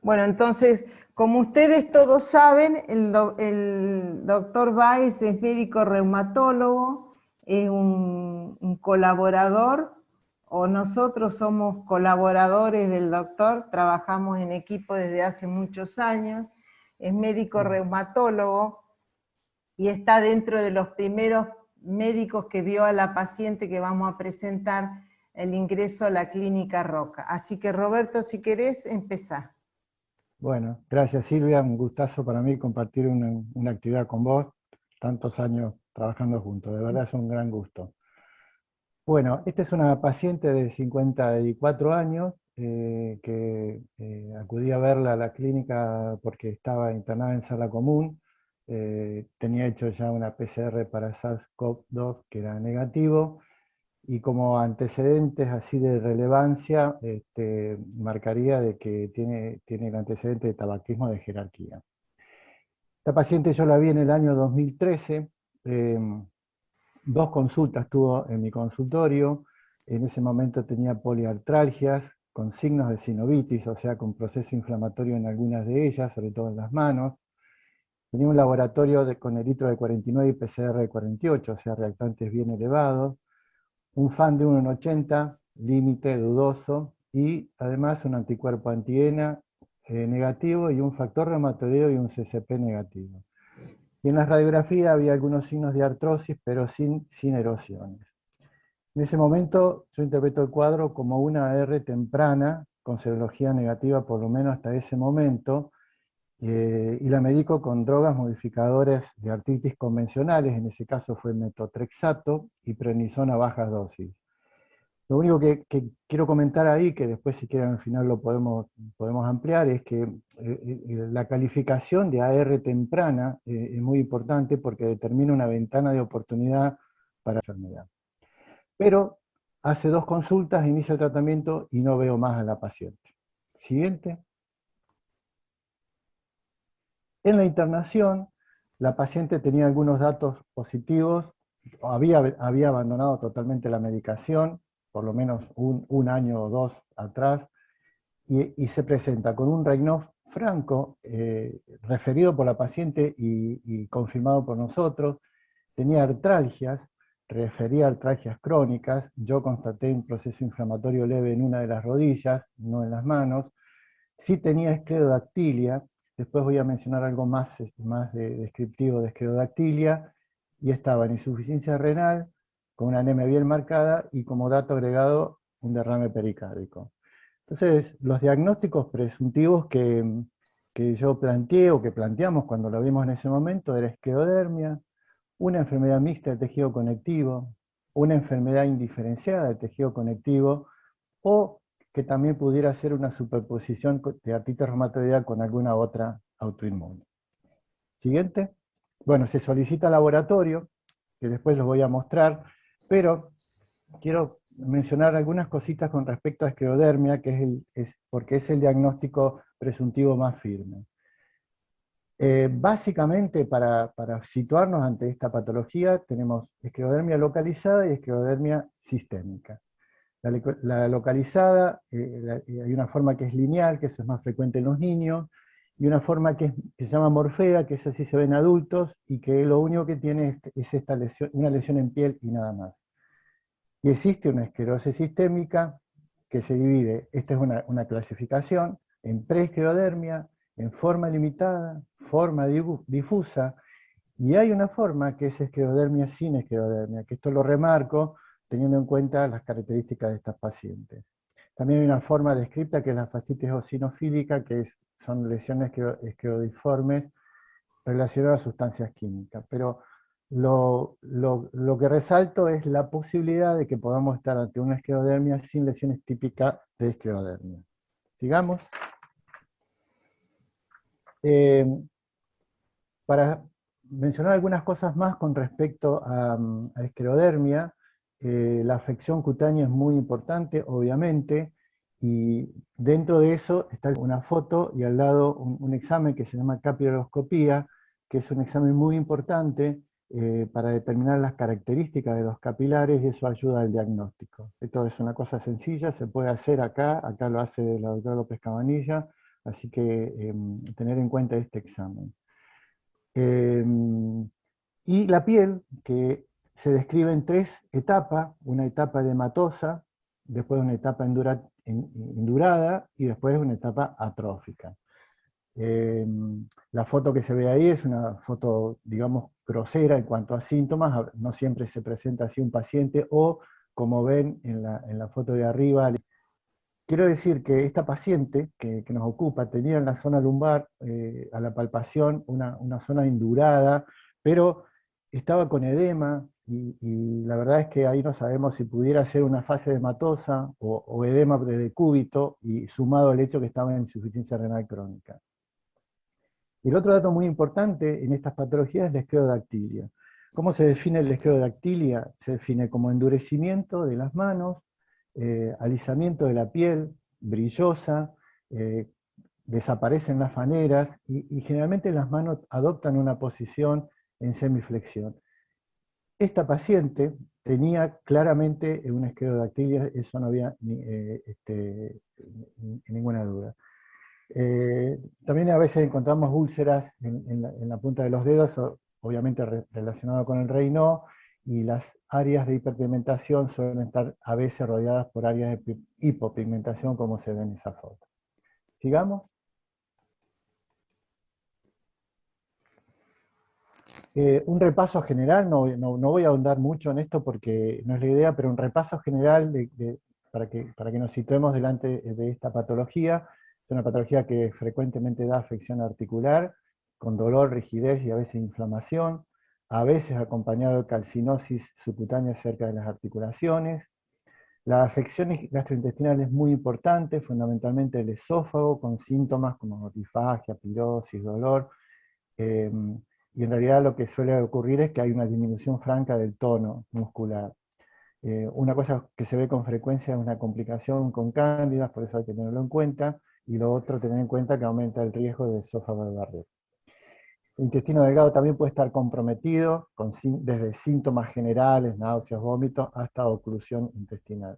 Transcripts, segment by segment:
Bueno, entonces, como ustedes todos saben, el doctor Báez es médico reumatólogo, es un colaborador, o nosotros somos colaboradores del doctor, trabajamos en equipo desde hace muchos años, es médico reumatólogo y está dentro de los primeros médicos que vio a la paciente que vamos a presentar el ingreso a la clínica Roca. Así que Roberto, si querés, empezá. Bueno, gracias Silvia, un gustazo para mí compartir una actividad con vos, tantos años trabajando juntos, de verdad es un gran gusto. Bueno, esta es una paciente de 54 años que acudí a verla a la clínica porque estaba internada en sala común, tenía hecho ya una PCR para SARS-CoV-2 que era negativo, y como antecedentes así de relevancia, marcaría de que tiene el antecedente de tabaquismo de jerarquía. Esta paciente yo la vi en el año 2013, dos consultas tuvo en mi consultorio, en ese momento tenía poliartralgias con signos de sinovitis, o sea, con proceso inflamatorio en algunas de ellas, sobre todo en las manos. Tenía un laboratorio con eritro de 49 y PCR de 48, o sea, reactantes bien elevados. Un FAN de 1,80, límite dudoso, y además un anticuerpo anti-ENA negativo y un factor reumatoideo y un CCP negativo. Y en la radiografía había algunos signos de artrosis, pero sin erosiones. En ese momento yo interpreto el cuadro como una AR temprana, con serología negativa por lo menos hasta ese momento, y la medico con drogas modificadoras de artritis convencionales, en ese caso fue metotrexato y prednisona a bajas dosis. Lo único que quiero comentar ahí, que después si quieren al final lo podemos ampliar, es que la calificación de AR temprana es muy importante porque determina una ventana de oportunidad para la enfermedad. Pero hace 2 consultas, inicia el tratamiento y no veo más a la paciente. Siguiente. En la internación, la paciente tenía algunos datos positivos, había abandonado totalmente la medicación, por lo menos un año o 2 atrás, y se presenta con un Raynaud franco, referido por la paciente y confirmado por nosotros. Tenía artralgias, refería a artralgias crónicas, yo constaté un proceso inflamatorio leve en una de las rodillas, no en las manos. Sí tenía esclerodactilia, después voy a mencionar algo más descriptivo de esclerodactilia, y estaba en insuficiencia renal, con una anemia bien marcada, y como dato agregado, un derrame pericárdico. Entonces, los diagnósticos presuntivos que yo planteé o que planteamos cuando lo vimos en ese momento era esclerodermia, una enfermedad mixta del tejido conectivo, una enfermedad indiferenciada del tejido conectivo, o que también pudiera ser una superposición de artritis reumatoidea con alguna otra autoinmune. Siguiente. Bueno, se solicita laboratorio, que después los voy a mostrar, pero quiero mencionar algunas cositas con respecto a esclerodermia, porque es el diagnóstico presuntivo más firme. Básicamente, para situarnos ante esta patología, tenemos esclerodermia localizada y esclerodermia sistémica. La localizada, hay una forma que es lineal, que eso es más frecuente en los niños, y una forma que se llama morfea, que esa sí se ve en adultos, y que lo único que tiene es esta lesión, una lesión en piel y nada más. Y existe una esclerosis sistémica que se divide, esta es una clasificación, en preesclerodermia, en forma limitada, forma difusa, y hay una forma que es esclerodermia sin esclerodermia, que esto lo remarco teniendo en cuenta las características de estas pacientes. También hay una forma descrita que es la fascitis eosinofílica, que son lesiones esclerodiformes relacionadas a sustancias químicas. Pero lo que resalto es la posibilidad de que podamos estar ante una esclerodermia sin lesiones típicas de esclerodermia. Sigamos. Para mencionar algunas cosas más con respecto a esclerodermia, la afección cutánea es muy importante, obviamente, y dentro de eso está una foto y al lado un examen que se llama capilaroscopía, que es un examen muy importante para determinar las características de los capilares, y eso ayuda al diagnóstico. Esto es una cosa sencilla, se puede hacer acá lo hace la doctora López Cabanilla, así que tener en cuenta este examen. Y la piel, que se describe en 3 etapas: una etapa edematosa, después una etapa indurada y después una etapa atrófica. La foto que se ve ahí es una foto, digamos, grosera en cuanto a síntomas. No siempre se presenta así un paciente, o como ven en la foto de arriba. Quiero decir que esta paciente que nos ocupa tenía en la zona lumbar, a la palpación, una zona indurada, pero estaba con edema, y la verdad es que ahí no sabemos si pudiera ser una fase edematosa o edema de decúbito, y sumado al hecho que estaba en insuficiencia renal crónica. Y el otro dato muy importante en estas patologías es la esclerodactilia. ¿Cómo se define la esclerodactilia? Se define como endurecimiento de las manos, alisamiento de la piel, brillosa, desaparecen las faneras, y generalmente las manos adoptan una posición en semiflexión. Esta paciente tenía claramente una esclerodactilia, eso no había ninguna duda. También a veces encontramos úlceras en la punta de los dedos, obviamente relacionado con el Raynaud, y las áreas de hiperpigmentación suelen estar a veces rodeadas por áreas de hipopigmentación, como se ve en esa foto. Sigamos. Un repaso general, no voy a ahondar mucho en esto porque no es la idea, pero un repaso general para que nos situemos delante de esta patología. Es una patología que frecuentemente da afección articular, con dolor, rigidez y a veces inflamación, a veces acompañado de calcinosis subcutánea cerca de las articulaciones. La afección gastrointestinal es muy importante, fundamentalmente el esófago, con síntomas como disfagia, pirosis, dolor. Y en realidad lo que suele ocurrir es que hay una disminución franca del tono muscular. Una cosa que se ve con frecuencia es una complicación con cándidas, por eso hay que tenerlo en cuenta, y lo otro, tener en cuenta que aumenta el riesgo de esófago de Barrett. El intestino delgado también puede estar comprometido, desde síntomas generales, náuseas, vómitos, hasta oclusión intestinal.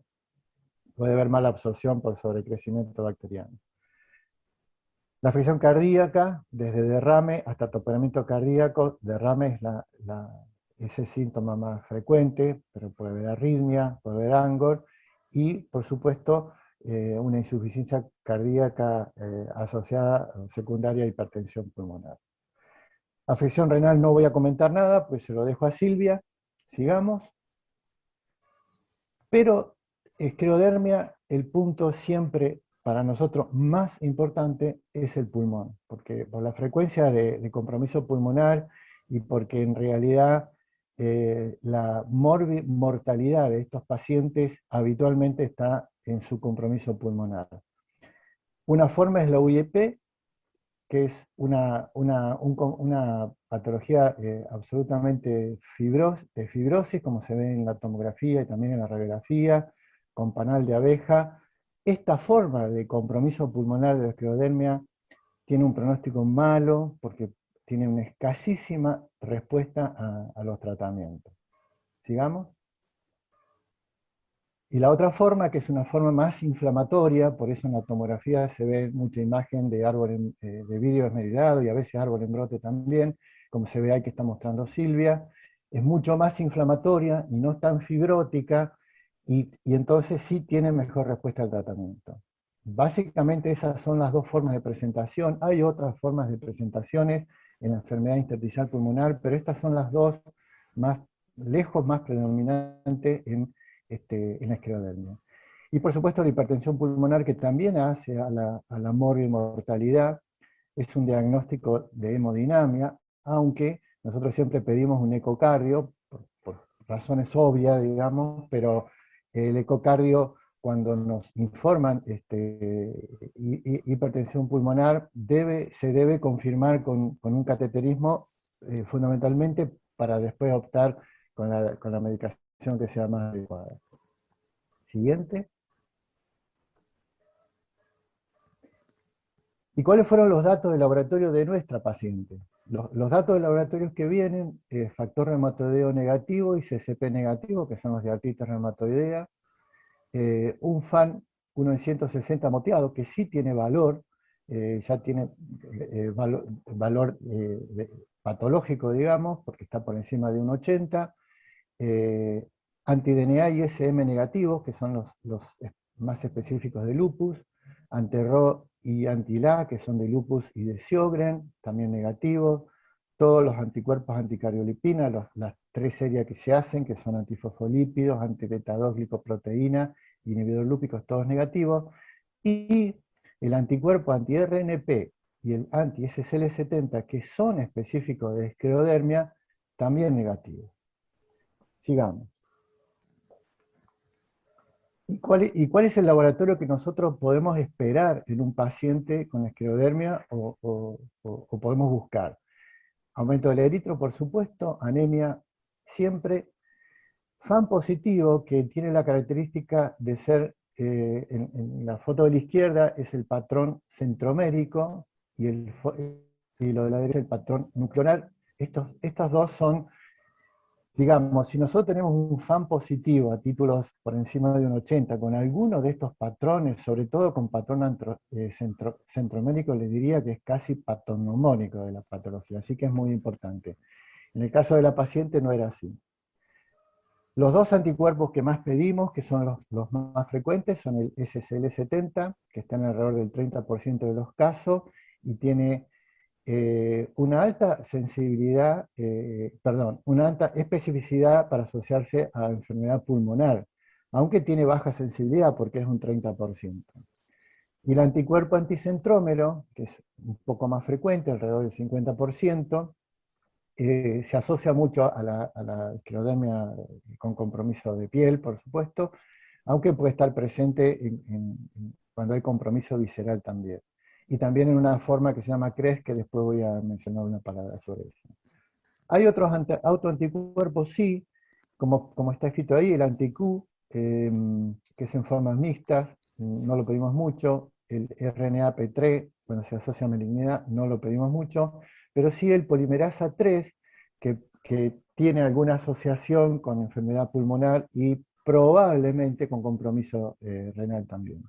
Puede haber mala absorción por sobrecrecimiento bacteriano. La afección cardíaca, desde derrame hasta toponamiento cardíaco. Derrame es ese síntoma más frecuente, pero puede haber arritmia, puede haber angor, y por supuesto una insuficiencia cardíaca asociada secundaria a hipertensión pulmonar. Afección renal no voy a comentar nada, pues se lo dejo a Silvia. Sigamos. Pero esclerodermia, el punto siempre para nosotros más importante es el pulmón, porque por la frecuencia de compromiso pulmonar, y porque en realidad la mortalidad de estos pacientes habitualmente está en su compromiso pulmonar. Una forma es la UIP, que es una patología absolutamente de fibrosis, como se ve en la tomografía y también en la radiografía, con panal de abeja. Esta forma de compromiso pulmonar de la esclerodermia tiene un pronóstico malo porque tiene una escasísima respuesta a los tratamientos. Sigamos. Y la otra forma, que es una forma más inflamatoria, por eso en la tomografía se ve mucha imagen de árbol de vidrio esmerilado, y a veces árbol en brote también, como se ve ahí que está mostrando Silvia. Es mucho más inflamatoria y no tan fibrótica, y entonces sí tiene mejor respuesta al tratamiento. Básicamente esas son las dos formas de presentación. Hay otras formas de presentaciones en la enfermedad intersticial pulmonar, pero estas son las dos más predominantes en la esclerodermia. Y por supuesto la hipertensión pulmonar, que también hace a la mortalidad. Es un diagnóstico de hemodinamia, aunque nosotros siempre pedimos un ecocardio, por razones obvias, digamos, pero el ecocardio, cuando nos informan hipertensión pulmonar, se debe confirmar con un cateterismo, fundamentalmente para después optar con la medicación que sea más adecuada. Siguiente. ¿Y cuáles fueron los datos de laboratorio de nuestra paciente? Los datos de laboratorio que vienen, factor reumatoideo negativo y CCP negativo, que son los de artritis reumatoidea, un FAN 1 en 160 moteado, que sí tiene valor, ya tiene valor patológico, digamos, porque está por encima de un 80, anti-DNA y SM negativos, que son los más específicos de lupus, anti-RO y anti-LA, que son de lupus y de Sjögren, también negativos, todos los anticuerpos anticariolipina, las tres series que se hacen, que son antifosfolípidos, anti-beta-2 glicoproteína, inhibidor lúpicos, todos negativos, y el anticuerpo anti-RNP y el anti-SCL70, que son específicos de esclerodermia, también negativos. Sigamos. ¿Y cuál es el laboratorio que nosotros podemos esperar en un paciente con esclerodermia o podemos buscar? Aumento del eritro, por supuesto, anemia siempre, FAM positivo, que tiene la característica de ser, en la foto de la izquierda es el patrón centromérico y, y lo de la derecha el patrón nucleonar. Estos dos son, digamos, si nosotros tenemos un FAM positivo a títulos por encima de un 80, con alguno de estos patrones, sobre todo con patrón centromérico, les diría que es casi patognomónico de la patología, así que es muy importante. En el caso de la paciente no era así. Los dos anticuerpos que más pedimos, que son los más frecuentes, son el SCL70, que está en alrededor del 30% de los casos, y tiene una alta sensibilidad, una alta especificidad para asociarse a enfermedad pulmonar, aunque tiene baja sensibilidad porque es un 30%. Y el anticuerpo anticentrómero, que es un poco más frecuente, alrededor del 50%, se asocia mucho a la esclerodermia con compromiso de piel, por supuesto, aunque puede estar presente cuando hay compromiso visceral también. Y también en una forma que se llama CRES, que después voy a mencionar una palabra sobre eso. Hay otros autoanticuerpos, sí, como está escrito ahí, el anti-Q, que es en formas mixtas, no lo pedimos mucho, el RNA-P3, cuando se asocia a malignidad, no lo pedimos mucho, pero sí el polimerasa 3, que tiene alguna asociación con enfermedad pulmonar y probablemente con compromiso renal también.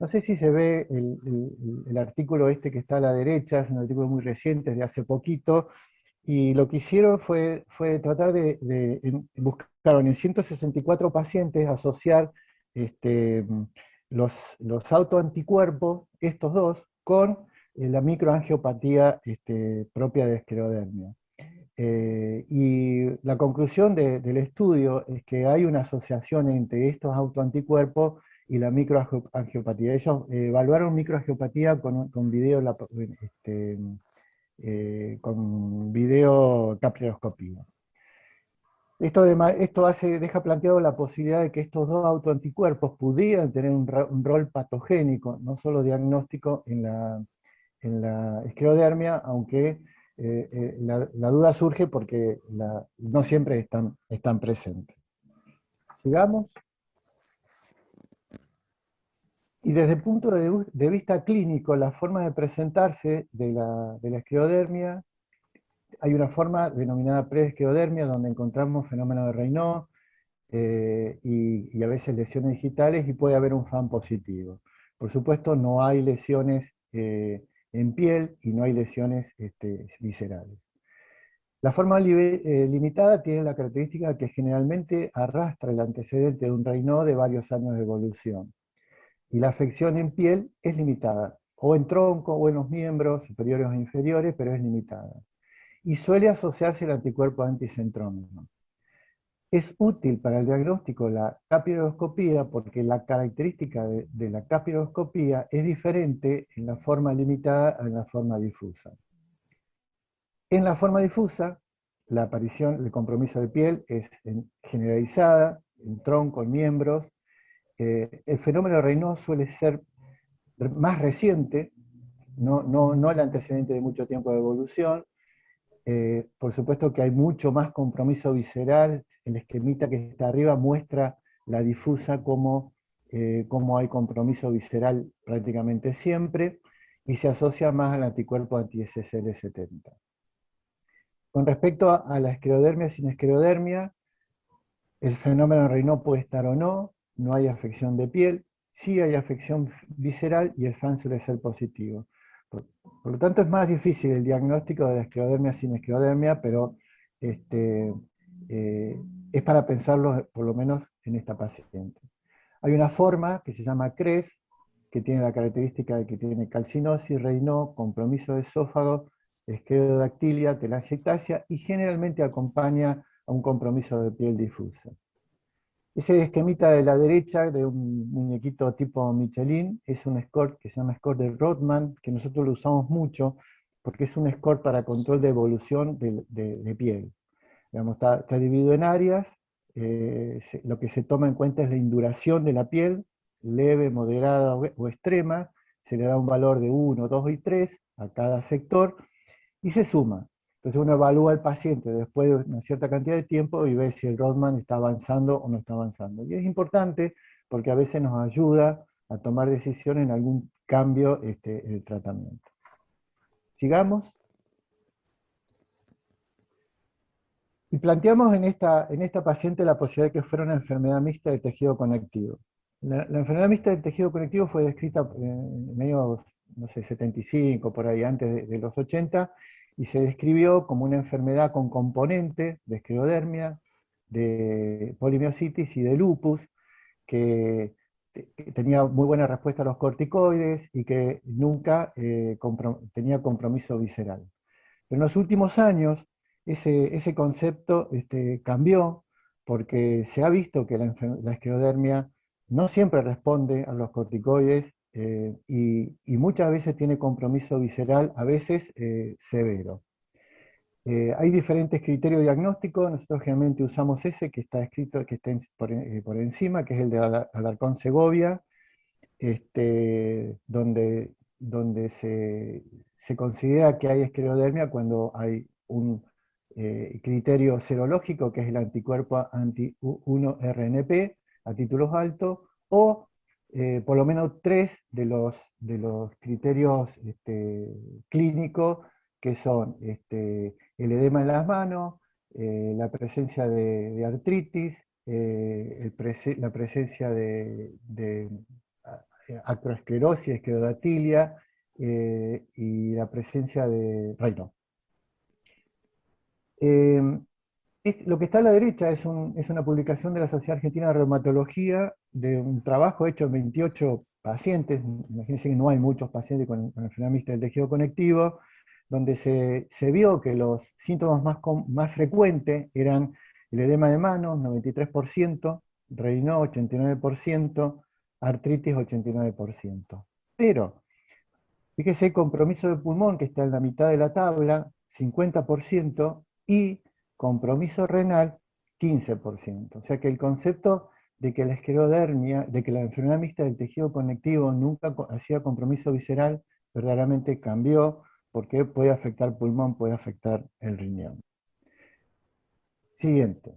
No sé si se ve el artículo este que está a la derecha, es un artículo muy reciente, de hace poquito, y lo que hicieron fue tratar buscaron en 164 pacientes asociar los autoanticuerpos, estos dos, con la microangiopatía propia de esclerodermia. Y la conclusión del estudio es que hay una asociación entre estos autoanticuerpos y la microangiopatía. Ellos evaluaron microangiopatía con video capiloscopía. Esto deja planteado la posibilidad de que estos dos autoanticuerpos pudieran tener un rol patogénico, no solo diagnóstico en la esclerodermia, aunque la duda surge porque no siempre están presentes. Sigamos. Y desde el punto de vista clínico, la forma de presentarse de la esclerodermia, hay una forma denominada preesclerodermia, donde encontramos fenómeno de Raynaud y a veces lesiones digitales, y puede haber un FAM positivo. Por supuesto, no hay lesiones en piel y no hay lesiones viscerales. La forma limitada tiene la característica que generalmente arrastra el antecedente de un Raynaud de varios años de evolución. Y la afección en piel es limitada, o en tronco o en los miembros superiores o inferiores, pero es limitada. Y suele asociarse al anticuerpo anticentrómero. Es útil para el diagnóstico la capiloscopía porque la característica de la capiloscopía es diferente en la forma limitada a en la forma difusa. En la forma difusa, la aparición del compromiso de piel es generalizada, en tronco, en miembros. El fenómeno de Raynaud suele ser más reciente, no el antecedente de mucho tiempo de evolución. Por supuesto que hay mucho más compromiso visceral. El esquemita que está arriba muestra la difusa como hay compromiso visceral prácticamente siempre, y se asocia más al anticuerpo anti-SCL70. Con respecto a la esclerodermia sin esclerodermia, el fenómeno de Raynaud puede estar o no hay afección de piel, sí hay afección visceral y el FAM suele ser positivo. Por lo tanto, es más difícil el diagnóstico de la esclerodermia sin esclerodermia, pero este, eh, es para pensarlo por lo menos en esta paciente. Hay una forma que se llama CRES, que tiene la característica de que tiene calcinosis, Raynaud, compromiso de esófago, esclerodactilia, telangiectasia, y generalmente acompaña a un compromiso de piel difusa. Ese esquemita de la derecha, de un muñequito tipo Michelin, es un score que se llama score de Rodman, que nosotros lo usamos mucho, porque es un score para control de evolución de piel. Digamos, está dividido en áreas, lo que se toma en cuenta es la induración de la piel, leve, moderada o extrema, se le da un valor de 1, 2 y 3 a cada sector, y se suma. Entonces uno evalúa al paciente después de una cierta cantidad de tiempo y ve si el Rodman está avanzando o no está avanzando. Y es importante porque a veces nos ayuda a tomar decisiones en algún cambio en el tratamiento. Sigamos. Y planteamos en esta paciente la posibilidad de que fuera una enfermedad mixta de tejido conectivo. La enfermedad mixta del tejido conectivo fue descrita en el año, no sé, 75, por ahí, antes de los 80, y se describió como una enfermedad con componente de esclerodermia, de polimiositis y de lupus, que tenía muy buena respuesta a los corticoides y que nunca tenía compromiso visceral. Pero en los últimos años ese concepto cambió porque se ha visto que la esclerodermia no siempre responde a los corticoides y muchas veces tiene compromiso visceral, a veces severo. Hay diferentes criterios diagnósticos, nosotros generalmente usamos ese que está escrito, que está por encima, que es el de Alarcón-Segovia, donde se considera que hay esclerodermia cuando hay un criterio serológico, que es el anticuerpo anti-1-RNP a títulos altos, o por lo menos 3 de los criterios clínicos, que son el edema en las manos, la presencia de artritis, la presencia de acroesclerosis, esclerodactilia y la presencia de Raynaud. Lo que está a la derecha es una publicación de la Sociedad Argentina de Reumatología de un trabajo hecho en 28 pacientes, imagínense que no hay muchos pacientes con enfermedad mixta del tejido conectivo, donde se vio que los síntomas más frecuentes eran el edema de manos, 93%, Raynaud, 89%, artritis, 89%. Pero, fíjese, compromiso de pulmón, que está en la mitad de la tabla, 50%, y compromiso renal, 15%. O sea que el concepto de que la esclerodermia, de que la enfermedad mixta del tejido conectivo nunca hacía compromiso visceral, verdaderamente cambió, porque puede afectar pulmón, puede afectar el riñón. Siguiente.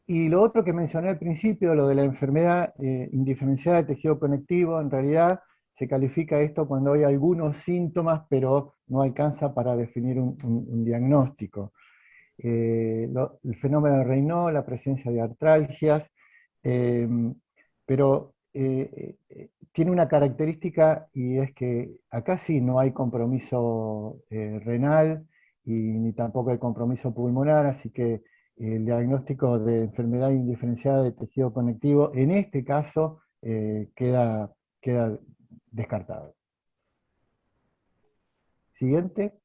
Y lo otro que mencioné al principio, lo de la enfermedad indiferenciada del tejido conectivo, en realidad se califica esto cuando hay algunos síntomas, pero no alcanza para definir un diagnóstico. El fenómeno de Raynaud, la presencia de artralgias, pero tiene una característica, y es que acá sí no hay compromiso renal y ni tampoco hay compromiso pulmonar, así que el diagnóstico de enfermedad indiferenciada de tejido conectivo en este caso queda descartado. Siguiente.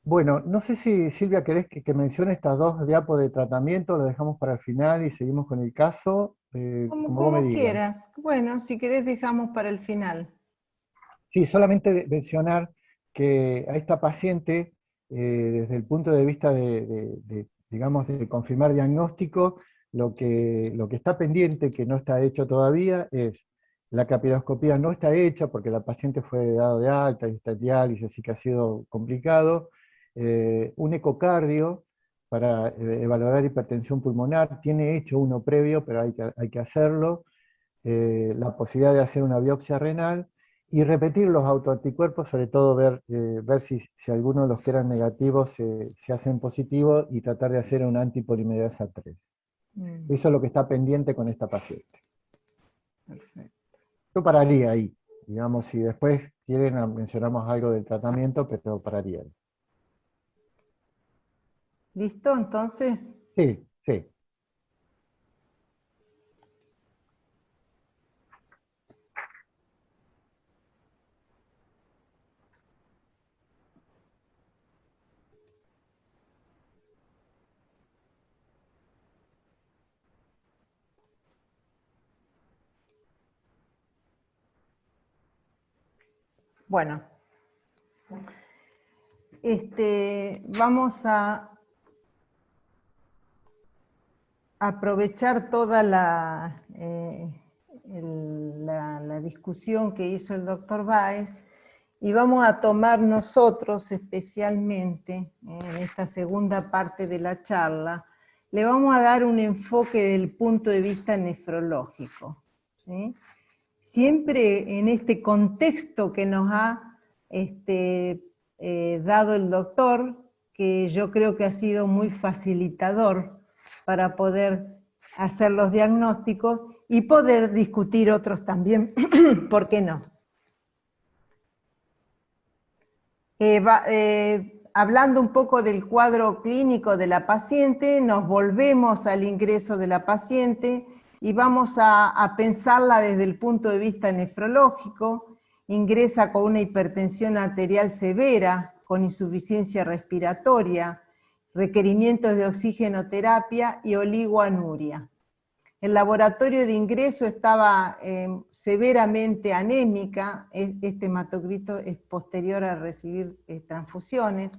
Bueno, no sé si Silvia querés que mencione estas dos diapos de tratamiento, lo dejamos para el final y seguimos con el caso, como vos me Como digas. quieras. Bueno, si querés dejamos para el final. Sí, solamente mencionar que a esta paciente, desde el punto de vista digamos, de confirmar diagnóstico, lo que está pendiente, que no está hecho todavía, es la capiloscopía no está hecha porque la paciente fue dado de alta y está en diálisis, así que ha sido complicado. Un ecocardio para evaluar hipertensión pulmonar, tiene hecho uno previo, pero hay que hacerlo. La posibilidad de hacer una biopsia renal Y repetir los autoanticuerpos, sobre todo ver si algunos de los que eran negativos se hacen positivos y tratar de hacer una antipolimerasa 3. Eso es lo que está pendiente con esta paciente. Perfecto. Yo pararía ahí. Digamos, si después quieren mencionamos algo del tratamiento, pero pararía ahí. ¿Listo? Entonces, Sí, sí. bueno, vamos a aprovechar toda la discusión que hizo el doctor Báez y vamos a tomar nosotros especialmente, en esta segunda parte de la charla, le vamos a dar un enfoque desde el punto de vista nefrológico, ¿sí? Siempre en este contexto que nos ha dado el doctor, que yo creo que ha sido muy facilitador para poder hacer los diagnósticos y poder discutir otros también, ¿por qué no? Hablando un poco del cuadro clínico de la paciente, nos volvemos al ingreso de la paciente y vamos a pensarla desde el punto de vista nefrológico. Ingresa con una hipertensión arterial severa, con insuficiencia respiratoria, requerimientos de oxigenoterapia y oligoanuria. El laboratorio de ingreso estaba severamente anémica, este hematocrito es posterior a recibir transfusiones.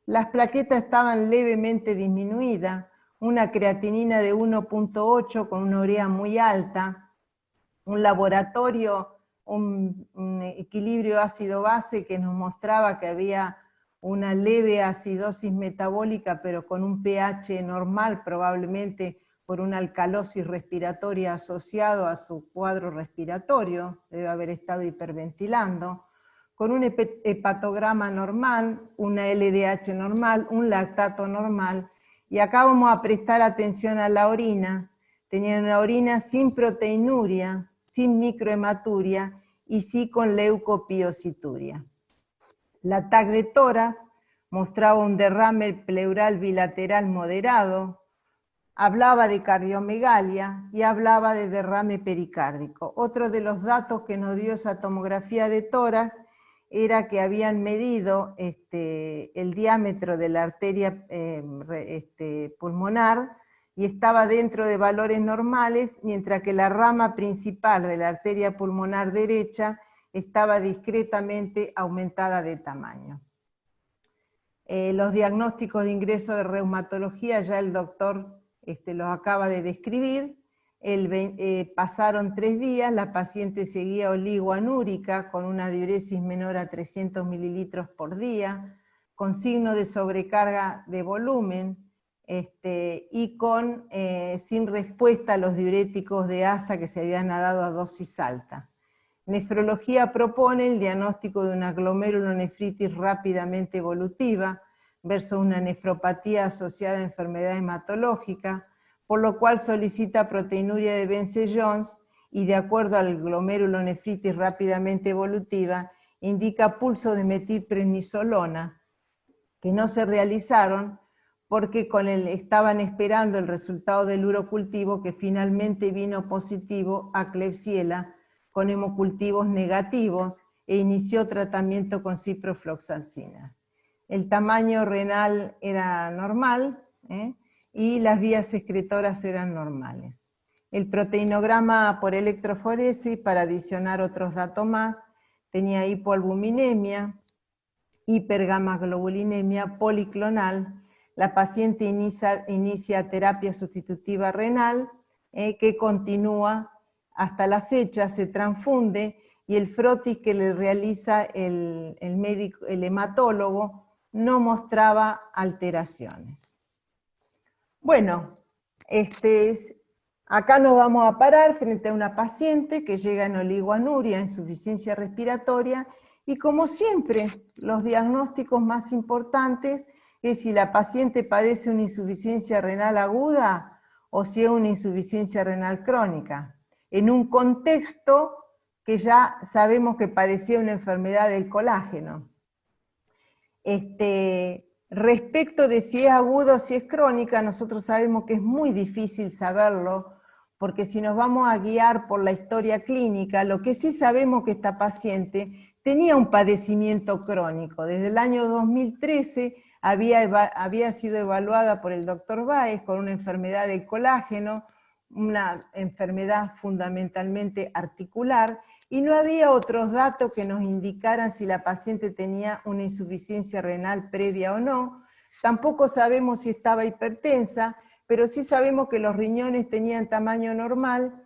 Las plaquetas estaban levemente disminuidas, una creatinina de 1.8 con una urea muy alta, un laboratorio, un equilibrio ácido-base que nos mostraba que había una leve acidosis metabólica, pero con un pH normal, probablemente por una alcalosis respiratoria asociado a su cuadro respiratorio, debe haber estado hiperventilando, con un hepatograma normal, una LDH normal, un lactato normal, y acá vamos a prestar atención a la orina. Tenía una orina sin proteinuria, sin microhematuria y sí con leucopiosituria. La TAC de tórax mostraba un derrame pleural bilateral moderado, hablaba de cardiomegalia y hablaba de derrame pericárdico. Otro de los datos que nos dio esa tomografía de tórax era que habían medido el diámetro de la arteria pulmonar y estaba dentro de valores normales, mientras que la rama principal de la arteria pulmonar derecha estaba discretamente aumentada de tamaño. Los diagnósticos de ingreso de reumatología ya el doctor los acaba de describir. Pasaron 3 días, la paciente seguía oligoanúrica con una diuresis menor a 300 mililitros por día, con signo de sobrecarga de volumen y sin respuesta a los diuréticos de ASA que se habían dado a dosis alta. Nefrología propone el diagnóstico de una glomerulonefritis rápidamente evolutiva versus una nefropatía asociada a enfermedad hematológica, por lo cual solicita proteinuria de Bence-Jones y de acuerdo al glomerulonefritis rápidamente evolutiva, indica pulso de metilprednisolona, que no se realizaron porque estaban esperando el resultado del urocultivo que finalmente vino positivo a Klebsiella con hemocultivos negativos e inició tratamiento con ciprofloxacina. El tamaño renal era normal y las vías excretoras eran normales. El proteinograma por electroforesis, para adicionar otros datos más, tenía hipoalbuminemia, hipergamaglobulinemia policlonal. La paciente inicia terapia sustitutiva renal que continúa hasta la fecha, se transfunde y el frotis que le realiza el hematólogo no mostraba alteraciones. Bueno, Acá nos vamos a parar frente a una paciente que llega en oligoanuria, insuficiencia respiratoria, y como siempre, los diagnósticos más importantes es si la paciente padece una insuficiencia renal aguda o si es una insuficiencia renal crónica, en un contexto que ya sabemos que padecía una enfermedad del colágeno. Respecto de si es aguda o si es crónica, nosotros sabemos que es muy difícil saberlo, porque si nos vamos a guiar por la historia clínica, lo que sí sabemos que esta paciente tenía un padecimiento crónico. Desde el año 2013 había sido evaluada por el doctor Báez con una enfermedad del colágeno, una enfermedad fundamentalmente articular, y no había otros datos que nos indicaran si la paciente tenía una insuficiencia renal previa o no. Tampoco sabemos si estaba hipertensa, pero sí sabemos que los riñones tenían tamaño normal,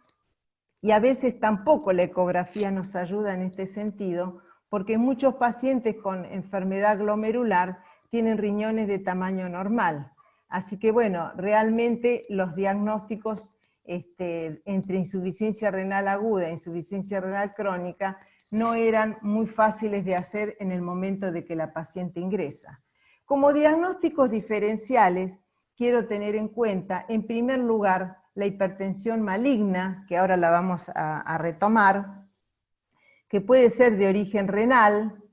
y a veces tampoco la ecografía nos ayuda en este sentido, porque muchos pacientes con enfermedad glomerular tienen riñones de tamaño normal. Así que bueno, realmente los diagnósticos entre insuficiencia renal aguda e insuficiencia renal crónica no eran muy fáciles de hacer en el momento de que la paciente ingresa. Como diagnósticos diferenciales, quiero tener en cuenta, en primer lugar, la hipertensión maligna, que ahora la vamos a retomar, que puede ser de origen renal.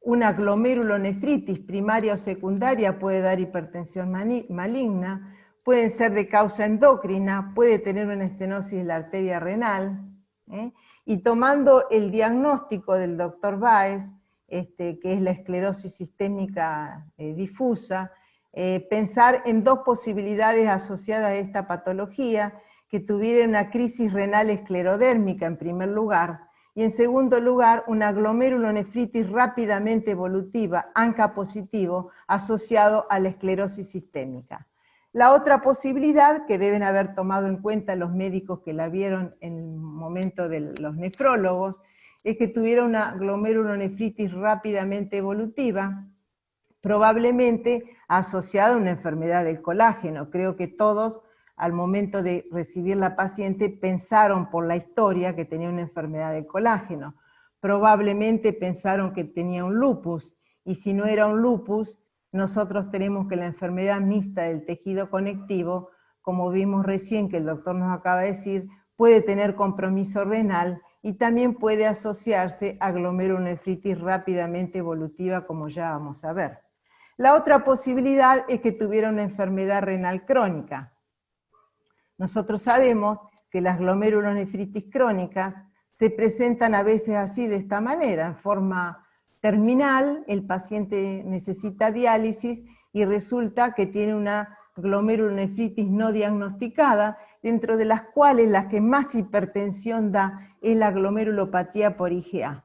Una glomerulonefritis primaria o secundaria puede dar hipertensión maligna, pueden ser de causa endocrina, puede tener una estenosis de la arteria renal, y tomando el diagnóstico del doctor Báez, que es la esclerosis sistémica difusa, pensar en dos posibilidades asociadas a esta patología, que tuviera una crisis renal esclerodérmica en primer lugar, y en segundo lugar, una glomerulonefritis rápidamente evolutiva, ANCA positivo, asociado a la esclerosis sistémica. La otra posibilidad, que deben haber tomado en cuenta los médicos que la vieron en el momento de los nefrólogos, es que tuviera una glomerulonefritis rápidamente evolutiva, probablemente asociada a una enfermedad del colágeno. Creo que todos, al momento de recibir la paciente, pensaron por la historia que tenía una enfermedad del colágeno. Probablemente pensaron que tenía un lupus, y si no era un lupus, nosotros tenemos que la enfermedad mixta del tejido conectivo, como vimos recién que el doctor nos acaba de decir, puede tener compromiso renal y también puede asociarse a glomerulonefritis rápidamente evolutiva, como ya vamos a ver. La otra posibilidad es que tuviera una enfermedad renal crónica. Nosotros sabemos que las glomerulonefritis crónicas se presentan a veces así, de esta manera, en forma terminal. El paciente necesita diálisis y resulta que tiene una glomerulonefritis no diagnosticada, dentro de las cuales la que más hipertensión da es la glomerulopatía por IgA.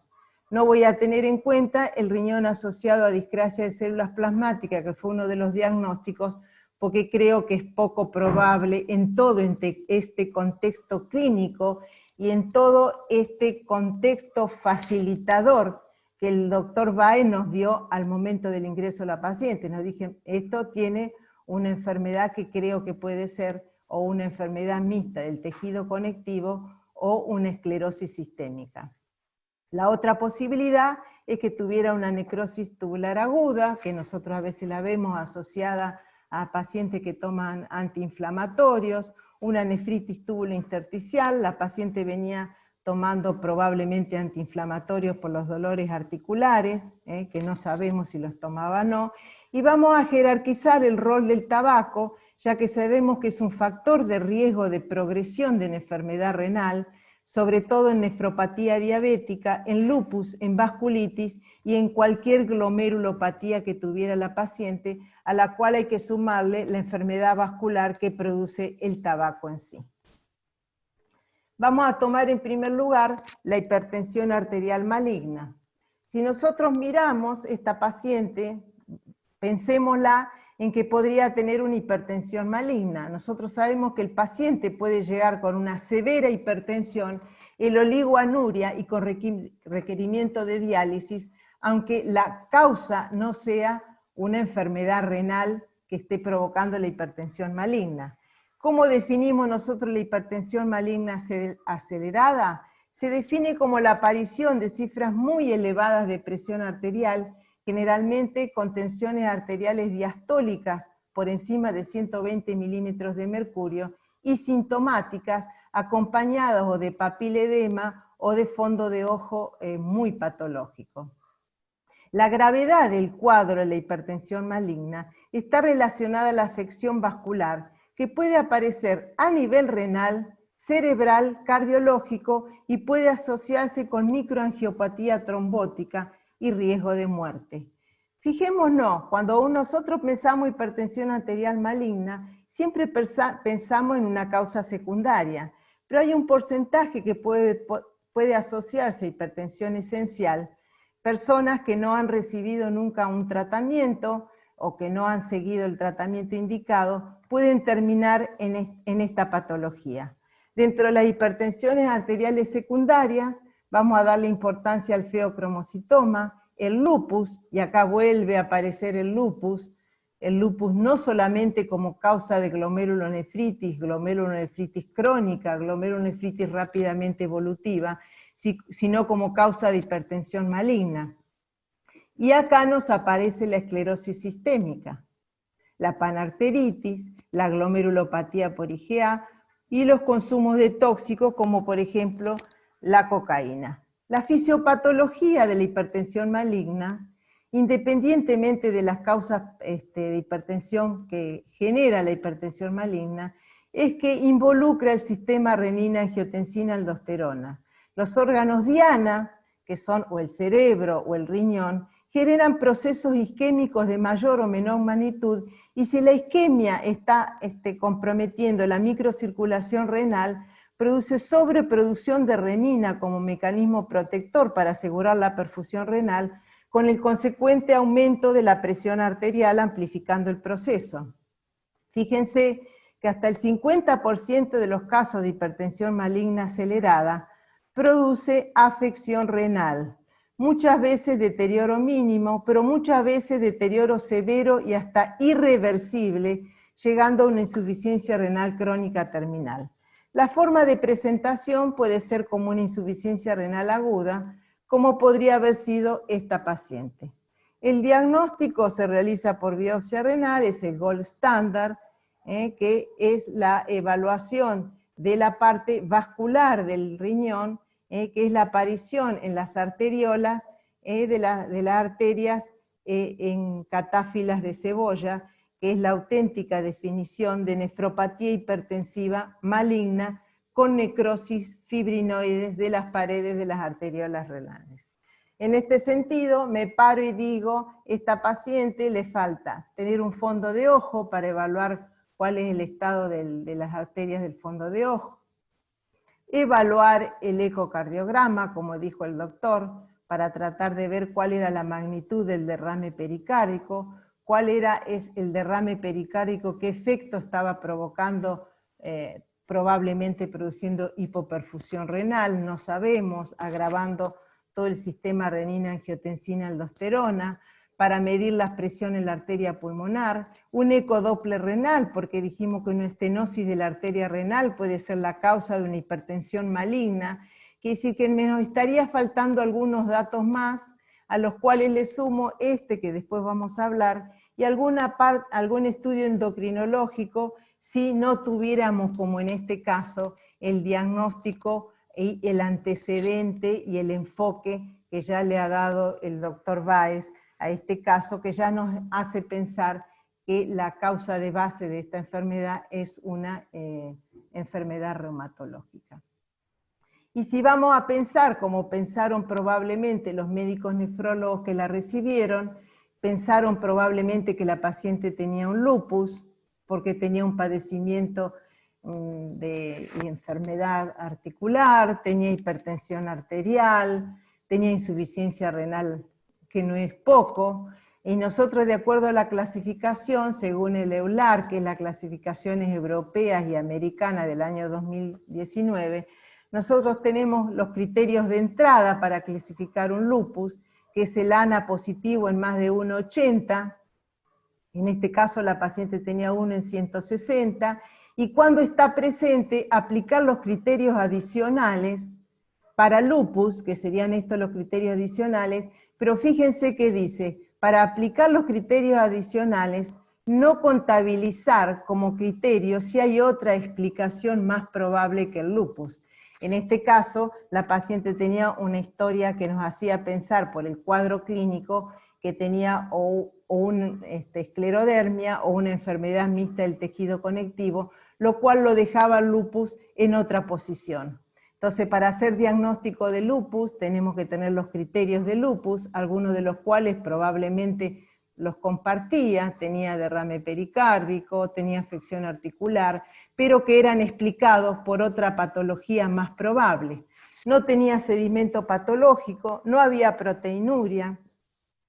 No voy a tener en cuenta el riñón asociado a discrasia de células plasmáticas, que fue uno de los diagnósticos, porque creo que es poco probable en todo este contexto clínico y en todo este contexto facilitador que el doctor Báez nos dio al momento del ingreso a la paciente. Nos dije, esto tiene una enfermedad que creo que puede ser o una enfermedad mixta del tejido conectivo o una esclerosis sistémica. La otra posibilidad es que tuviera una necrosis tubular aguda, que nosotros a veces la vemos asociada a pacientes que toman antiinflamatorios, una nefritis tubulointersticial, la paciente venía tomando probablemente antiinflamatorios por los dolores articulares, que no sabemos si los tomaba o no, y vamos a jerarquizar el rol del tabaco, ya que sabemos que es un factor de riesgo de progresión de una enfermedad renal, sobre todo en nefropatía diabética, en lupus, en vasculitis y en cualquier glomerulopatía que tuviera la paciente, a la cual hay que sumarle la enfermedad vascular que produce el tabaco en sí. Vamos a tomar en primer lugar la hipertensión arterial maligna. Si nosotros miramos esta paciente, pensémosla en que podría tener una hipertensión maligna. Nosotros sabemos que el paciente puede llegar con una severa hipertensión, el oligoanuria y con requerimiento de diálisis, aunque la causa no sea una enfermedad renal que esté provocando la hipertensión maligna. ¿Cómo definimos nosotros la hipertensión maligna acelerada? Se define como la aparición de cifras muy elevadas de presión arterial, generalmente con tensiones arteriales diastólicas por encima de 120 milímetros de mercurio y sintomáticas acompañadas o de papiledema o de fondo de ojo muy patológico. La gravedad del cuadro de la hipertensión maligna está relacionada a la afección vascular, que puede aparecer a nivel renal, cerebral, cardiológico y puede asociarse con microangiopatía trombótica y riesgo de muerte. Fijémonos, cuando nosotros pensamos hipertensión arterial maligna, siempre pensamos en una causa secundaria, pero hay un porcentaje que puede asociarse a hipertensión esencial, personas que no han recibido nunca un tratamiento o que no han seguido el tratamiento indicado, pueden terminar en esta patología. Dentro de las hipertensiones arteriales secundarias, vamos a darle importancia al feocromocitoma, el lupus, y acá vuelve a aparecer el lupus no solamente como causa de glomerulonefritis crónica, glomerulonefritis rápidamente evolutiva, sino como causa de hipertensión maligna. Y acá nos aparece la esclerosis sistémica, la panarteritis, la glomerulopatía por IgA y los consumos de tóxicos como por ejemplo la cocaína. La fisiopatología de la hipertensión maligna, independientemente de las causas de hipertensión que genera la hipertensión maligna, es que involucra el sistema renina-angiotensina-aldosterona. Los órganos diana, que son o el cerebro o el riñón, generan procesos isquémicos de mayor o menor magnitud, y si la isquemia está comprometiendo la microcirculación renal, produce sobreproducción de renina como mecanismo protector para asegurar la perfusión renal, con el consecuente aumento de la presión arterial amplificando el proceso. Fíjense que hasta el 50% de los casos de hipertensión maligna acelerada produce afección renal, muchas veces deterioro mínimo, pero muchas veces deterioro severo y hasta irreversible, llegando a una insuficiencia renal crónica terminal. La forma de presentación puede ser como una insuficiencia renal aguda, como podría haber sido esta paciente. El diagnóstico se realiza por biopsia renal, es el gold standard, que es la evaluación de la parte vascular del riñón, que es la aparición en las arteriolas de las arterias en catáfilas de cebolla, que es la auténtica definición de nefropatía hipertensiva maligna con necrosis fibrinoides de las paredes de las arteriolas renales. En este sentido, me paro y digo, esta paciente le falta tener un fondo de ojo para evaluar cuál es el estado de las arterias del fondo de ojo, evaluar el ecocardiograma, como dijo el doctor, para tratar de ver cuál era la magnitud del derrame pericárdico, cuál era el derrame pericárdico, qué efecto estaba provocando, probablemente produciendo hipoperfusión renal, no sabemos, agravando todo el sistema renina-angiotensina-aldosterona, para medir la presión en la arteria pulmonar, un ecodoppler renal, porque dijimos que una estenosis de la arteria renal puede ser la causa de una hipertensión maligna, quiere decir que nos estaría faltando algunos datos más, a los cuales le sumo que después vamos a hablar, y algún estudio endocrinológico, si no tuviéramos, como en este caso, el diagnóstico y el antecedente y el enfoque que ya le ha dado el doctor Báez a este caso, que ya nos hace pensar que la causa de base de esta enfermedad es una enfermedad reumatológica. Y si vamos a pensar como pensaron probablemente los médicos nefrólogos que la recibieron, pensaron probablemente que la paciente tenía un lupus, porque tenía un padecimiento de enfermedad articular, tenía hipertensión arterial, tenía insuficiencia renal, que no es poco, y nosotros, de acuerdo a la clasificación, según el EULAR, que es las clasificaciones europeas y americanas del año 2019, nosotros tenemos los criterios de entrada para clasificar un lupus, que es el ANA positivo en más de 1,80, en este caso la paciente tenía 1 en 160, y cuando está presente, aplicar los criterios adicionales para lupus, que serían estos los criterios adicionales, pero fíjense que dice, para aplicar los criterios adicionales, no contabilizar como criterio si hay otra explicación más probable que el lupus. En este caso, la paciente tenía una historia que nos hacía pensar por el cuadro clínico que tenía una esclerodermia o una enfermedad mixta del tejido conectivo, lo cual lo dejaba el lupus en otra posición. Entonces, para hacer diagnóstico de lupus, tenemos que tener los criterios de lupus, algunos de los cuales probablemente los compartía, tenía derrame pericárdico, tenía afección articular, pero que eran explicados por otra patología más probable. No tenía sedimento patológico, no había proteinuria,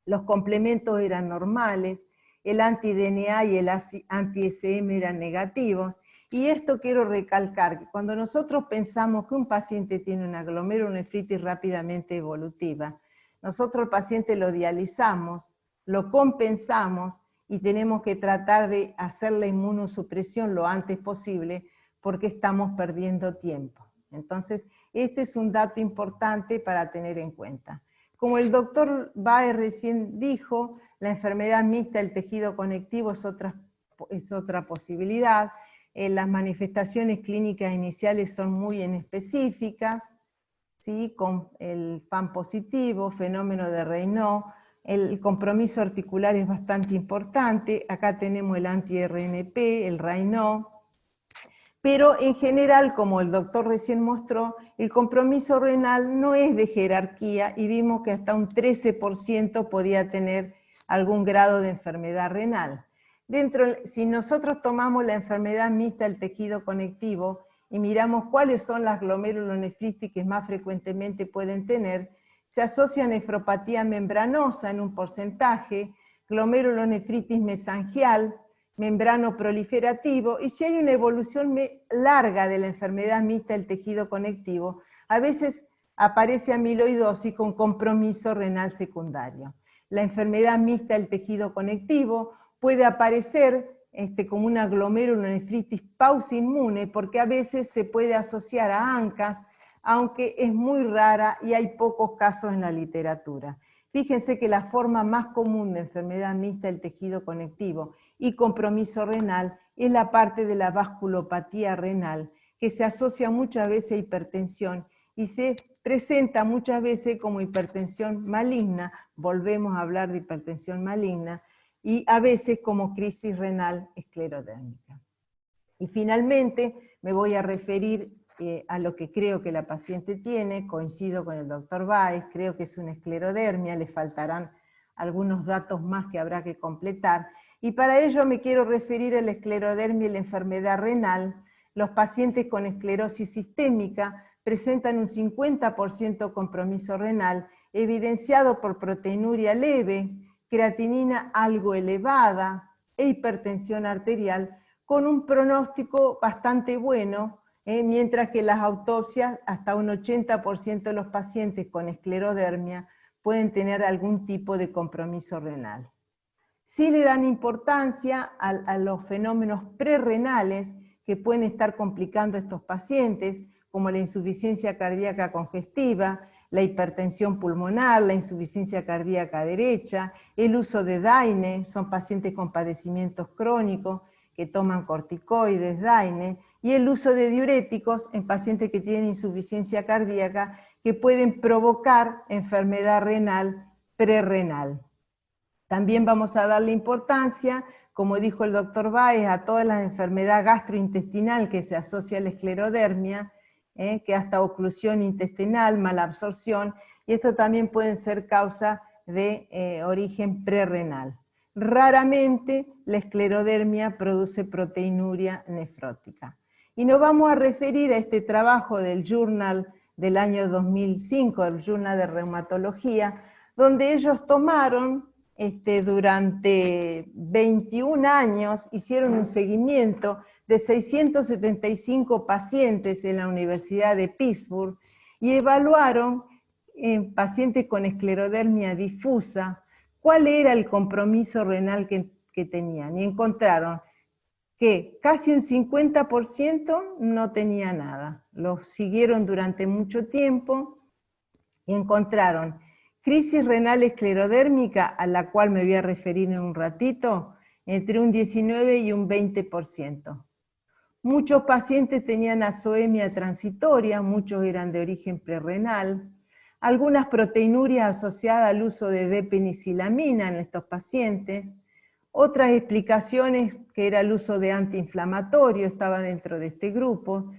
los complementos eran normales, el anti-DNA y el anti-SM eran negativos, y esto quiero recalcar, que cuando nosotros pensamos que un paciente tiene una glomerulonefritis rápidamente evolutiva, nosotros al paciente lo dializamos, lo compensamos y tenemos que tratar de hacer la inmunosupresión lo antes posible porque estamos perdiendo tiempo. Entonces, este es un dato importante para tener en cuenta. Como el doctor Baez recién dijo, la enfermedad mixta del tejido conectivo es otra posibilidad. Las manifestaciones clínicas iniciales son muy inespecíficas, ¿sí? Con el PAN positivo, fenómeno de Raynaud, el compromiso articular es bastante importante, acá tenemos el anti-RNP, el Raynaud, pero en general, como el doctor recién mostró, el compromiso renal no es de jerarquía y vimos que hasta un 13% podía tener algún grado de enfermedad renal. Si nosotros tomamos la enfermedad mixta del tejido conectivo y miramos cuáles son las glomerulonefritis que más frecuentemente pueden tener, se asocia nefropatía membranosa en un porcentaje, glomerulonefritis mesangial, membrano proliferativo, y si hay una evolución larga de la enfermedad mixta del tejido conectivo, a veces aparece amiloidosis con compromiso renal secundario. La enfermedad mixta del tejido conectivo puede aparecer como una glomerulonefritis pausinmune, porque a veces se puede asociar a ANCAS, aunque es muy rara y hay pocos casos en la literatura. Fíjense que la forma más común de enfermedad mixta del tejido conectivo y compromiso renal es la parte de la vasculopatía renal, que se asocia muchas veces a hipertensión y se presenta muchas veces como hipertensión maligna, volvemos a hablar de hipertensión maligna, y a veces como crisis renal esclerodérmica. Y finalmente me voy a referir a lo que creo que la paciente tiene, coincido con el doctor Baez, creo que es una esclerodermia, le faltarán algunos datos más que habrá que completar, y para ello me quiero referir a la esclerodermia y la enfermedad renal. Los pacientes con esclerosis sistémica presentan un 50% compromiso renal, evidenciado por proteinuria leve, creatinina algo elevada e hipertensión arterial, con un pronóstico bastante bueno, mientras que las autopsias, hasta un 80% de los pacientes con esclerodermia pueden tener algún tipo de compromiso renal. Sí le dan importancia a los fenómenos prerrenales que pueden estar complicando a estos pacientes, como la insuficiencia cardíaca congestiva, la hipertensión pulmonar, la insuficiencia cardíaca derecha, el uso de DAINE, son pacientes con padecimientos crónicos que toman corticoides, DAINE, y el uso de diuréticos en pacientes que tienen insuficiencia cardíaca que pueden provocar enfermedad renal prerrenal. También vamos a darle importancia, como dijo el doctor Baez, a todas las enfermedades gastrointestinal que se asocia a la esclerodermia, que hasta oclusión intestinal, malabsorción, y esto también pueden ser causa de origen prerrenal. Raramente la esclerodermia produce proteinuria nefrótica. Y nos vamos a referir a este trabajo del Journal del año 2005, el Journal de Reumatología, donde ellos tomaron durante 21 años, hicieron un seguimiento de 675 pacientes en la Universidad de Pittsburgh y evaluaron en pacientes con esclerodermia difusa cuál era el compromiso renal que tenían, y encontraron que casi un 50% no tenía nada. Los siguieron durante mucho tiempo y encontraron crisis renal esclerodérmica, a la cual me voy a referir en un ratito, entre un 19 y un 20%. Muchos pacientes tenían azoemia transitoria, muchos eran de origen prerrenal, algunas proteinurias asociadas al uso de D-penicilamina en estos pacientes, otras explicaciones que era el uso de antiinflamatorio estaba dentro de este grupo,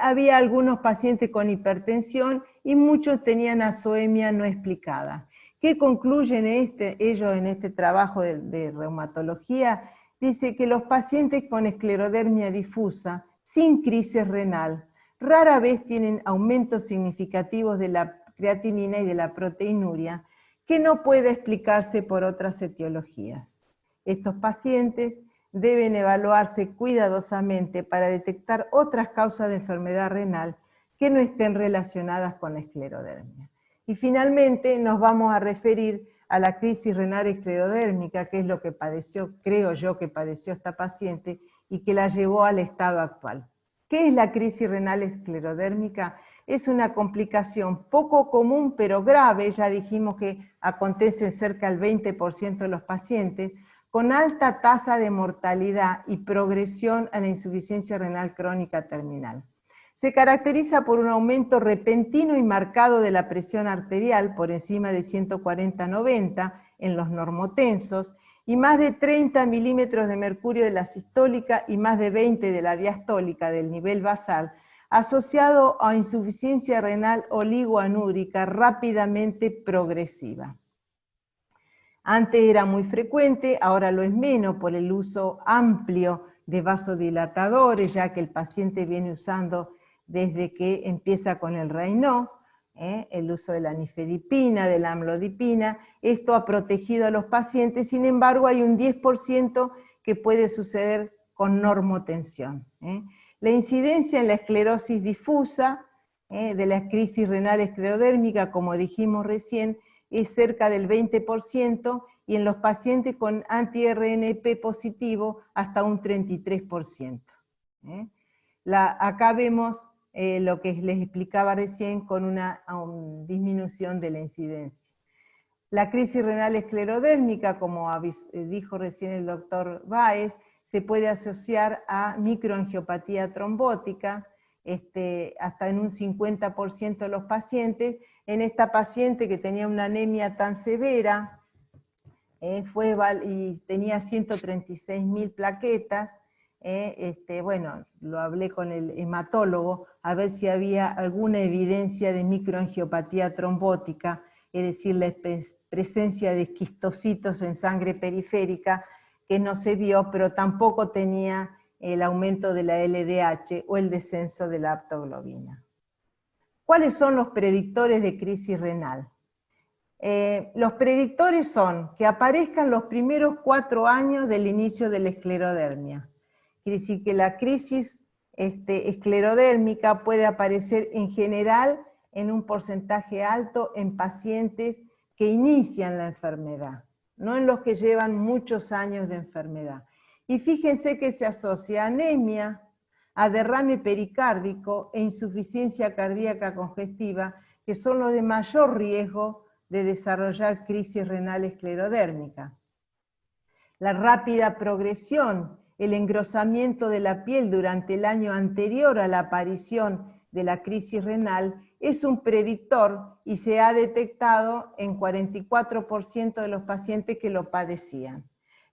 había algunos pacientes con hipertensión y muchos tenían azoemia no explicada. ¿Qué concluyen ellos en este trabajo de reumatología? Dice que los pacientes con esclerodermia difusa, sin crisis renal, rara vez tienen aumentos significativos de la creatinina y de la proteinuria, que no puede explicarse por otras etiologías. Estos pacientes deben evaluarse cuidadosamente para detectar otras causas de enfermedad renal que no estén relacionadas con la esclerodermia. Y finalmente nos vamos a referir a la crisis renal esclerodérmica, que es lo que padeció, creo yo que padeció esta paciente, y que la llevó al estado actual. ¿Qué es la crisis renal esclerodérmica? Es una complicación poco común pero grave, ya dijimos que acontece en cerca del 20% de los pacientes, con alta tasa de mortalidad y progresión a la insuficiencia renal crónica terminal. Se caracteriza por un aumento repentino y marcado de la presión arterial por encima de 140/90 en los normotensos y más de 30 milímetros de mercurio de la sistólica y más de 20 de la diastólica del nivel basal, asociado a insuficiencia renal oligoanúrica rápidamente progresiva. Antes era muy frecuente, ahora lo es menos por el uso amplio de vasodilatadores, ya que el paciente viene usando desde que empieza con el Raynaud, el uso de la nifedipina, de la amlodipina. Esto ha protegido a los pacientes, sin embargo hay un 10% que puede suceder con normotensión. La incidencia en la esclerosis difusa, de la crisis renal esclerodérmica, como dijimos recién, es cerca del 20%, y en los pacientes con anti-RNP positivo hasta un 33%. Acá vemos lo que les explicaba recién con una disminución de la incidencia. La crisis renal esclerodérmica, como dijo recién el doctor Báez, se puede asociar a microangiopatía trombótica, hasta en un 50% de los pacientes. En esta paciente que tenía una anemia tan severa, y tenía 136.000 plaquetas, bueno, lo hablé con el hematólogo a ver si había alguna evidencia de microangiopatía trombótica, es decir, la presencia de esquistocitos en sangre periférica, que no se vio, pero tampoco tenía el aumento de la LDH o el descenso de la aptoglobina. ¿Cuáles son los predictores de crisis renal? Los predictores son que aparezcan los primeros 4 años del inicio de la esclerodermia. Quiere decir que la crisis esclerodérmica puede aparecer en general en un porcentaje alto en pacientes que inician la enfermedad, no en los que llevan muchos años de enfermedad. Y fíjense que se asocia a anemia, a derrame pericárdico e insuficiencia cardíaca congestiva, que son los de mayor riesgo de desarrollar crisis renal esclerodérmica. La rápida progresión, el engrosamiento de la piel durante el año anterior a la aparición de la crisis renal es un predictor y se ha detectado en 44% de los pacientes que lo padecían.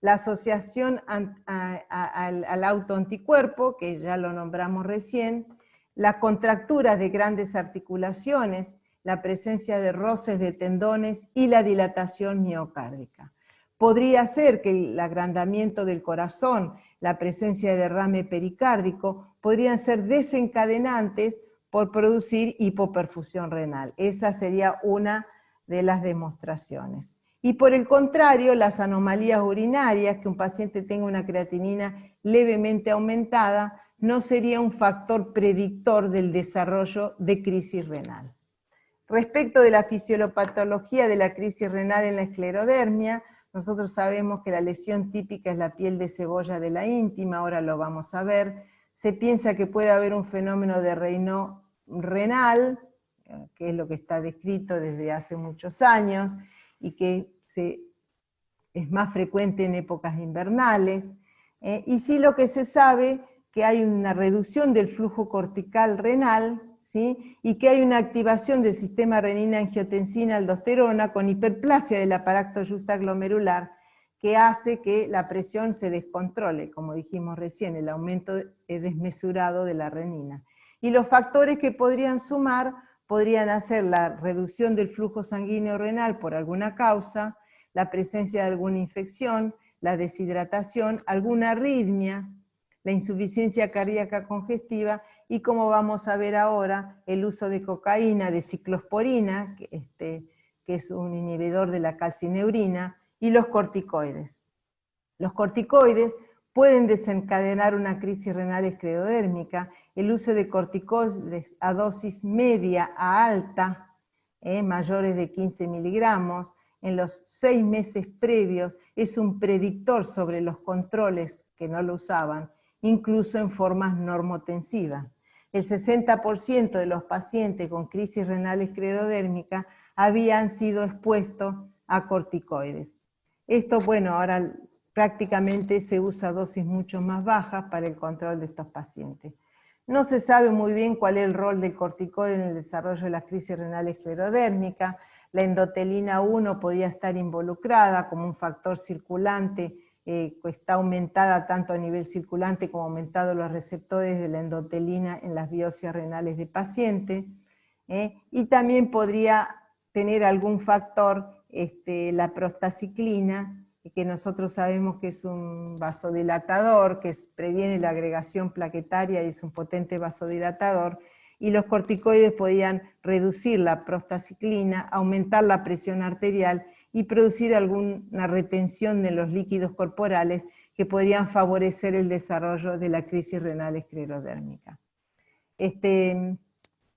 La asociación al autoanticuerpo, que ya lo nombramos recién, las contracturas de grandes articulaciones, la presencia de roces de tendones y la dilatación miocárdica. Podría ser que el agrandamiento del corazón, la presencia de derrame pericárdico, podrían ser desencadenantes por producir hipoperfusión renal. Esa sería una de las demostraciones. Y por el contrario, las anomalías urinarias, que un paciente tenga una creatinina levemente aumentada, no sería un factor predictor del desarrollo de crisis renal. Respecto de la fisiopatología de la crisis renal en la esclerodermia, Nosotros sabemos que la lesión típica es la piel de cebolla de la íntima, ahora lo vamos a ver. Se piensa que puede haber un fenómeno de Raynaud renal, que es lo que está descrito desde hace muchos años, y que es más frecuente en épocas invernales. Y sí, lo que se sabe que hay una reducción del flujo cortical renal, ¿sí? Y que hay una activación del sistema renina-angiotensina-aldosterona con hiperplasia del aparato justaglomerular, que hace que la presión se descontrole, como dijimos recién, el aumento desmesurado de la renina. Y los factores que podrían sumar podrían hacer la reducción del flujo sanguíneo renal por alguna causa, la presencia de alguna infección, la deshidratación, alguna arritmia, la insuficiencia cardíaca congestiva y, como vamos a ver ahora, el uso de cocaína, de ciclosporina, que es un inhibidor de la calcineurina, y los corticoides. Los corticoides pueden desencadenar una crisis renal esclerodérmica. El uso de corticoides a dosis media a alta, mayores de 15 miligramos, en los 6 meses previos, es un predictor sobre los controles que no lo usaban, incluso en formas normotensivas. El 60% de los pacientes con crisis renal esclerodérmica habían sido expuestos a corticoides. Esto, bueno, ahora prácticamente se usa dosis mucho más bajas para el control de estos pacientes. No se sabe muy bien cuál es el rol del corticoide en el desarrollo de la crisis renal esclerodérmica. La endotelina 1 podía estar involucrada como un factor circulante, que está aumentada tanto a nivel circulante como aumentados los receptores de la endotelina en las biopsias renales de pacientes. Y también podría tener algún factor, la prostaciclina, que nosotros sabemos que es un vasodilatador, que previene la agregación plaquetaria y es un potente vasodilatador, y los corticoides podían reducir la prostaciclina, aumentar la presión arterial y producir alguna retención de los líquidos corporales que podrían favorecer el desarrollo de la crisis renal esclerodérmica.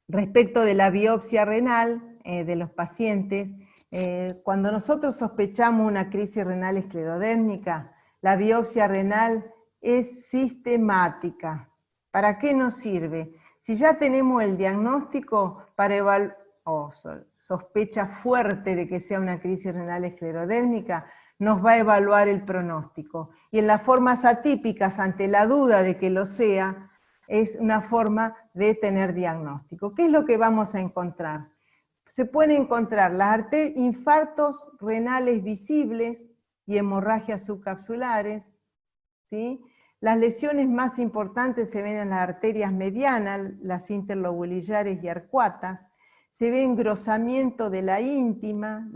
Respecto de la biopsia renal de los pacientes, cuando nosotros sospechamos una crisis renal esclerodérmica, la biopsia renal es sistemática. ¿Para qué nos sirve? Si ya tenemos el diagnóstico para evaluar, sospecha fuerte de que sea una crisis renal esclerodérmica, nos va a evaluar el pronóstico. Y en las formas atípicas, ante la duda de que lo sea, es una forma de tener diagnóstico. ¿Qué es lo que vamos a encontrar? Se pueden encontrar infartos renales visibles y hemorragias subcapsulares, ¿sí? Las lesiones más importantes se ven en las arterias medianas, las interlobulillares y arcuatas. Se ve engrosamiento de la íntima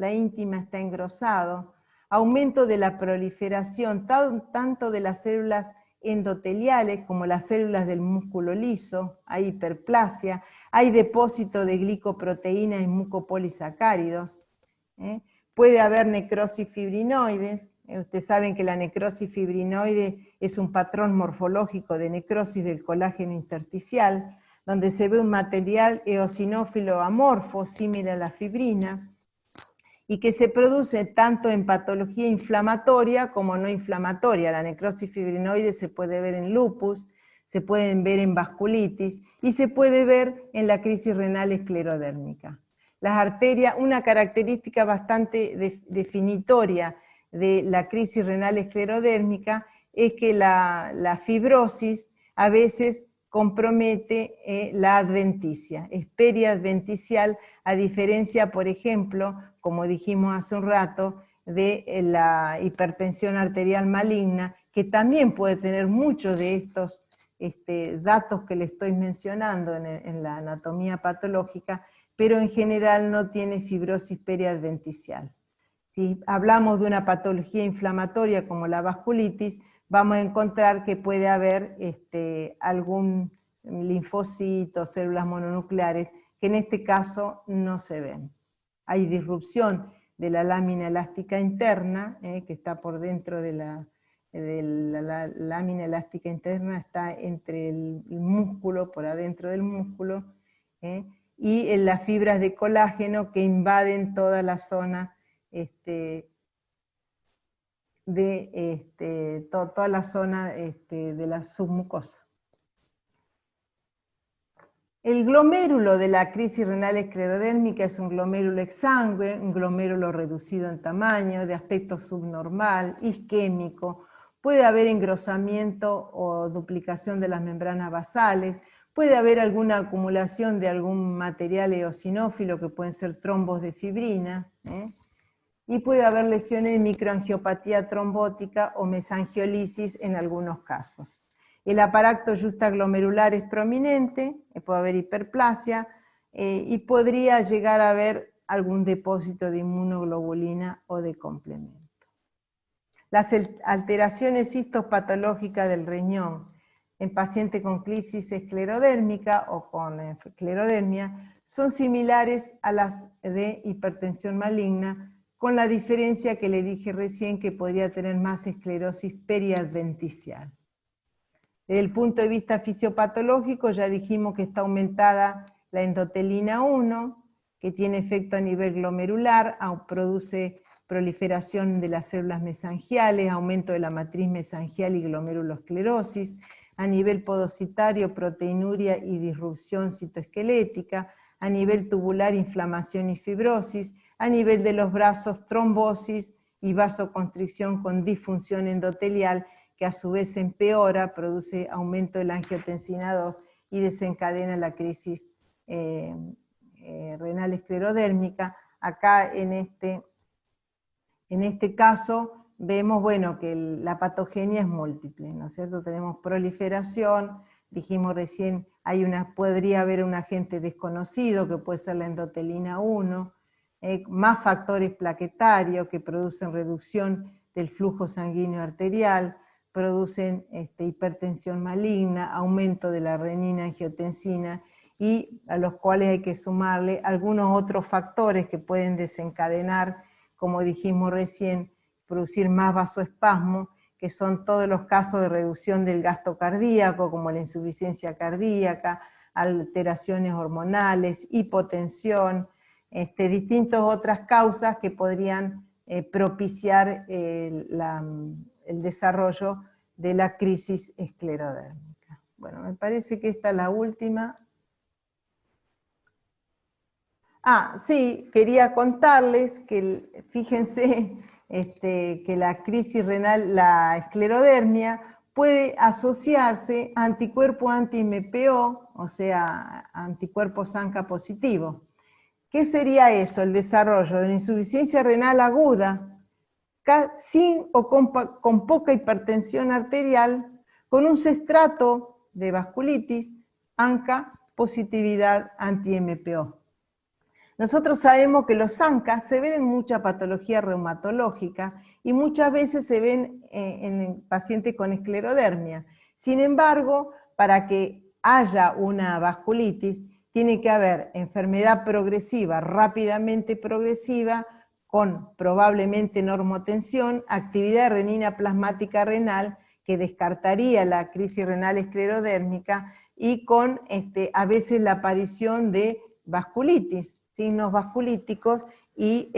está engrosado, aumento de la proliferación tanto de las células endoteliales como las células del músculo liso, hay hiperplasia, hay depósito de glicoproteínas y mucopolisacáridos, puede haber necrosis fibrinoides. Ustedes saben que la necrosis fibrinoide es un patrón morfológico de necrosis del colágeno intersticial, donde se ve un material eosinófilo amorfo, similar a la fibrina, y que se produce tanto en patología inflamatoria como no inflamatoria. La necrosis fibrinoide se puede ver en lupus, se pueden ver en vasculitis y se puede ver en la crisis renal esclerodérmica. Las arterias, una característica bastante definitoria de la crisis renal esclerodérmica es que la fibrosis a veces compromete la adventicia, es periadventicial, a diferencia, por ejemplo, como dijimos hace un rato, de la hipertensión arterial maligna, que también puede tener muchos de estos datos que le estoy mencionando en la anatomía patológica, pero en general no tiene fibrosis periadventicial. Si hablamos de una patología inflamatoria como la vasculitis, vamos a encontrar que puede haber algún linfocito, células mononucleares, que en este caso no se ven. Hay disrupción de la lámina elástica interna, que está por dentro de la lámina elástica interna, está entre el músculo, por adentro del músculo, y en las fibras de colágeno que invaden toda la zona de toda la zona de la submucosa. El glomérulo de la crisis renal esclerodérmica es un glomérulo exangüe, un glomérulo reducido en tamaño, de aspecto subnormal, isquémico. Puede haber engrosamiento o duplicación de las membranas basales, puede haber alguna acumulación de algún material eosinófilo que pueden ser trombos de fibrina, y puede haber lesiones de microangiopatía trombótica o mesangiolisis en algunos casos. El aparato justaglomerular es prominente, puede haber hiperplasia, y podría llegar a haber algún depósito de inmunoglobulina o de complemento. Las alteraciones histopatológicas del riñón en pacientes con crisis esclerodérmica o con esclerodermia son similares a las de hipertensión maligna, con la diferencia que le dije recién que podría tener más esclerosis periadventicial. Desde el punto de vista fisiopatológico ya dijimos que está aumentada la endotelina 1, que tiene efecto a nivel glomerular, produce proliferación de las células mesangiales, aumento de la matriz mesangial y glomerulosclerosis, a nivel podocitario, proteinuria y disrupción citoesquelética, a nivel tubular, inflamación y fibrosis, a nivel de los brazos, trombosis y vasoconstricción con disfunción endotelial, que a su vez empeora, produce aumento de la angiotensina 2 y desencadena la crisis renal esclerodérmica. Acá en este caso vemos, bueno, que la patogenia es múltiple, ¿no es cierto? Tenemos proliferación, dijimos recién, podría haber un agente desconocido que puede ser la endotelina 1, más factores plaquetarios que producen reducción del flujo sanguíneo arterial, producen hipertensión maligna, aumento de la renina-angiotensina, y a los cuales hay que sumarle algunos otros factores que pueden desencadenar, como dijimos recién, producir más vasoespasmo, que son todos los casos de reducción del gasto cardíaco, como la insuficiencia cardíaca, alteraciones hormonales, hipotensión, distintas otras causas que podrían propiciar el desarrollo de la crisis esclerodérmica. Bueno, me parece que esta es la última. Sí, quería contarles que, fíjense, que la crisis renal, la esclerodermia, puede asociarse a anticuerpo anti-MPO, o sea, anticuerpos ANCA positivo. ¿Qué sería eso? El desarrollo de una insuficiencia renal aguda, sin o con poca hipertensión arterial, con un cestrato de vasculitis, ANCA, positividad anti-MPO. Nosotros sabemos que los ANCA se ven en mucha patología reumatológica y muchas veces se ven en pacientes con esclerodermia. Sin embargo, para que haya una vasculitis, tiene que haber enfermedad progresiva, rápidamente progresiva, con probablemente normotensión, actividad de renina plasmática renal, que descartaría la crisis renal esclerodérmica, y con a veces la aparición de vasculitis, signos vasculíticos y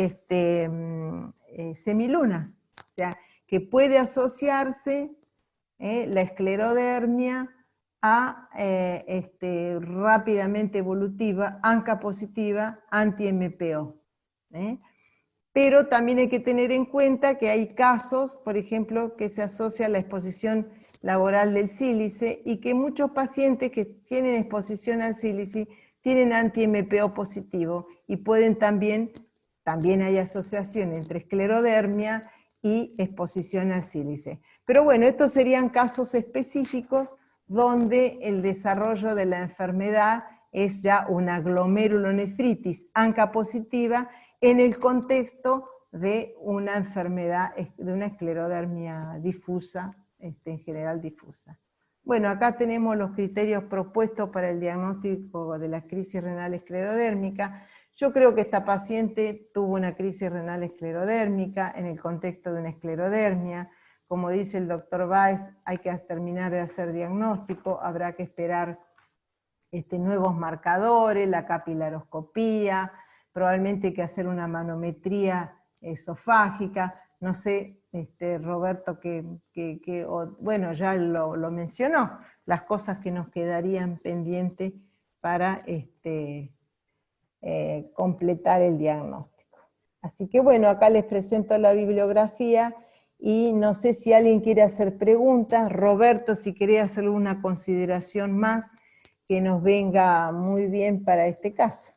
semilunas. O sea, que puede asociarse la esclerodermia a rápidamente evolutiva, ANCA positiva, anti-MPO. Pero también hay que tener en cuenta que hay casos, por ejemplo, que se asocia a la exposición laboral del sílice, y que muchos pacientes que tienen exposición al sílice tienen anti-MPO positivo, y pueden también hay asociación entre esclerodermia y exposición al sílice. Pero bueno, estos serían casos específicos donde el desarrollo de la enfermedad es ya una glomerulonefritis ANCA positiva en el contexto de una enfermedad, de una esclerodermia difusa, en general difusa. Bueno, acá tenemos los criterios propuestos para el diagnóstico de la crisis renal esclerodérmica. Yo creo que esta paciente tuvo una crisis renal esclerodérmica en el contexto de una esclerodermia. Como dice el doctor Weiss, hay que terminar de hacer diagnóstico, habrá que esperar nuevos marcadores, la capilaroscopía, probablemente hay que hacer una manometría esofágica, No sé, Roberto, bueno, ya lo mencionó, las cosas que nos quedarían pendientes para completar el diagnóstico. Así que bueno, acá les presento la bibliografía y no sé si alguien quiere hacer preguntas. Roberto, si quería hacer alguna consideración más que nos venga muy bien para este caso.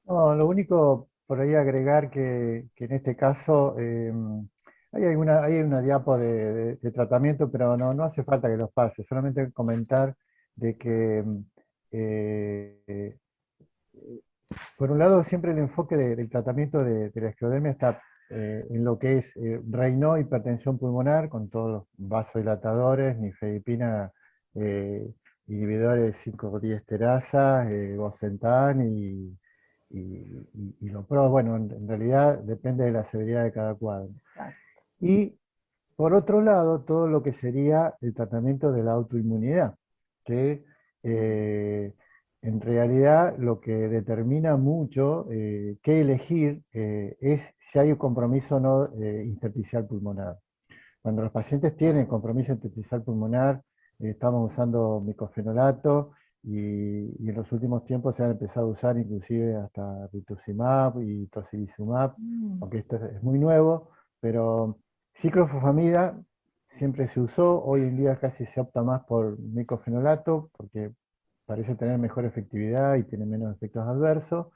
No, lo único por ahí agregar que en este caso hay una diapo de tratamiento, pero no hace falta que los pase, solamente comentar de que eh, por un lado siempre el enfoque del tratamiento de la esclerodermia está en lo que es Raynaud, hipertensión pulmonar, con todos los vasodilatadores, nifedipina, inhibidores de 5-diesterasa, Bosentan y lo pro, bueno, en realidad depende de la severidad de cada cuadro. Exacto. Y por otro lado, todo lo que sería el tratamiento de la autoinmunidad, que en realidad lo que determina mucho qué elegir es si hay un compromiso o no intersticial pulmonar. Cuando los pacientes tienen compromiso intersticial pulmonar, estamos usando micofenolato y en los últimos tiempos se han empezado a usar inclusive hasta rituximab y tocilizumab, aunque esto es muy nuevo, pero ciclofosfamida siempre se usó, hoy en día casi se opta más por micofenolato porque parece tener mejor efectividad y tiene menos efectos adversos.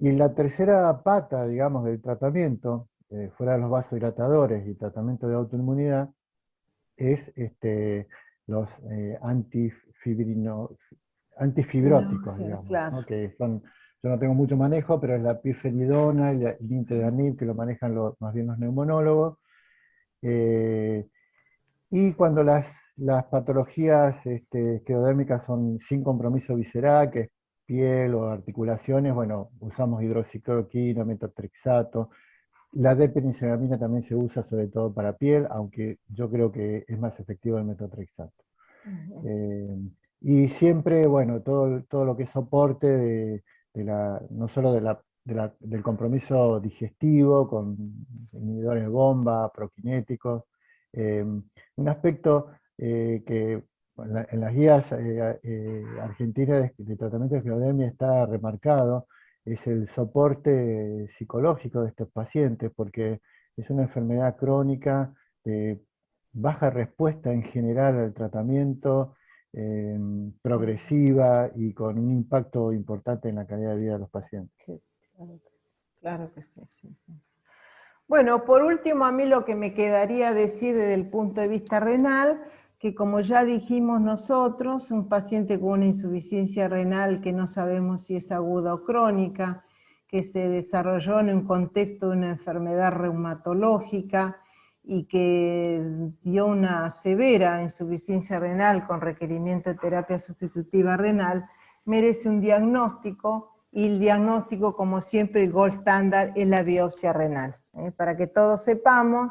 Y la tercera pata, digamos, del tratamiento, fuera de los vasodilatadores y tratamiento de autoinmunidad, es los antifibróticos, No, digamos, claro. ¿no? Que son, yo no tengo mucho manejo, pero es la pifenidona y el nintedanib, que lo manejan más bien los neumonólogos. Eh, y cuando las patologías esclerodérmicas son sin compromiso visceral, que es piel o articulaciones, bueno, usamos hidroxicloroquina, metotrexato. La depenicelamina también se usa sobre todo para piel, aunque yo creo que es más efectivo el metotrexato. Y siempre, bueno, todo lo que es soporte no solo del compromiso digestivo, con inhibidores de bomba, prokinéticos. Un aspecto que en las guías argentinas de tratamiento de esclerodermia está remarcado, es el soporte psicológico de estos pacientes, porque es una enfermedad crónica de baja respuesta en general al tratamiento, progresiva y con un impacto importante en la calidad de vida de los pacientes. Claro que sí, sí, sí. Bueno, por último, a mí lo que me quedaría decir desde el punto de vista renal, que como ya dijimos nosotros, un paciente con una insuficiencia renal que no sabemos si es aguda o crónica, que se desarrolló en un contexto de una enfermedad reumatológica y que dio una severa insuficiencia renal con requerimiento de terapia sustitutiva renal, merece un diagnóstico, y el diagnóstico, como siempre, el gold standard es la biopsia renal. Para que todos sepamos,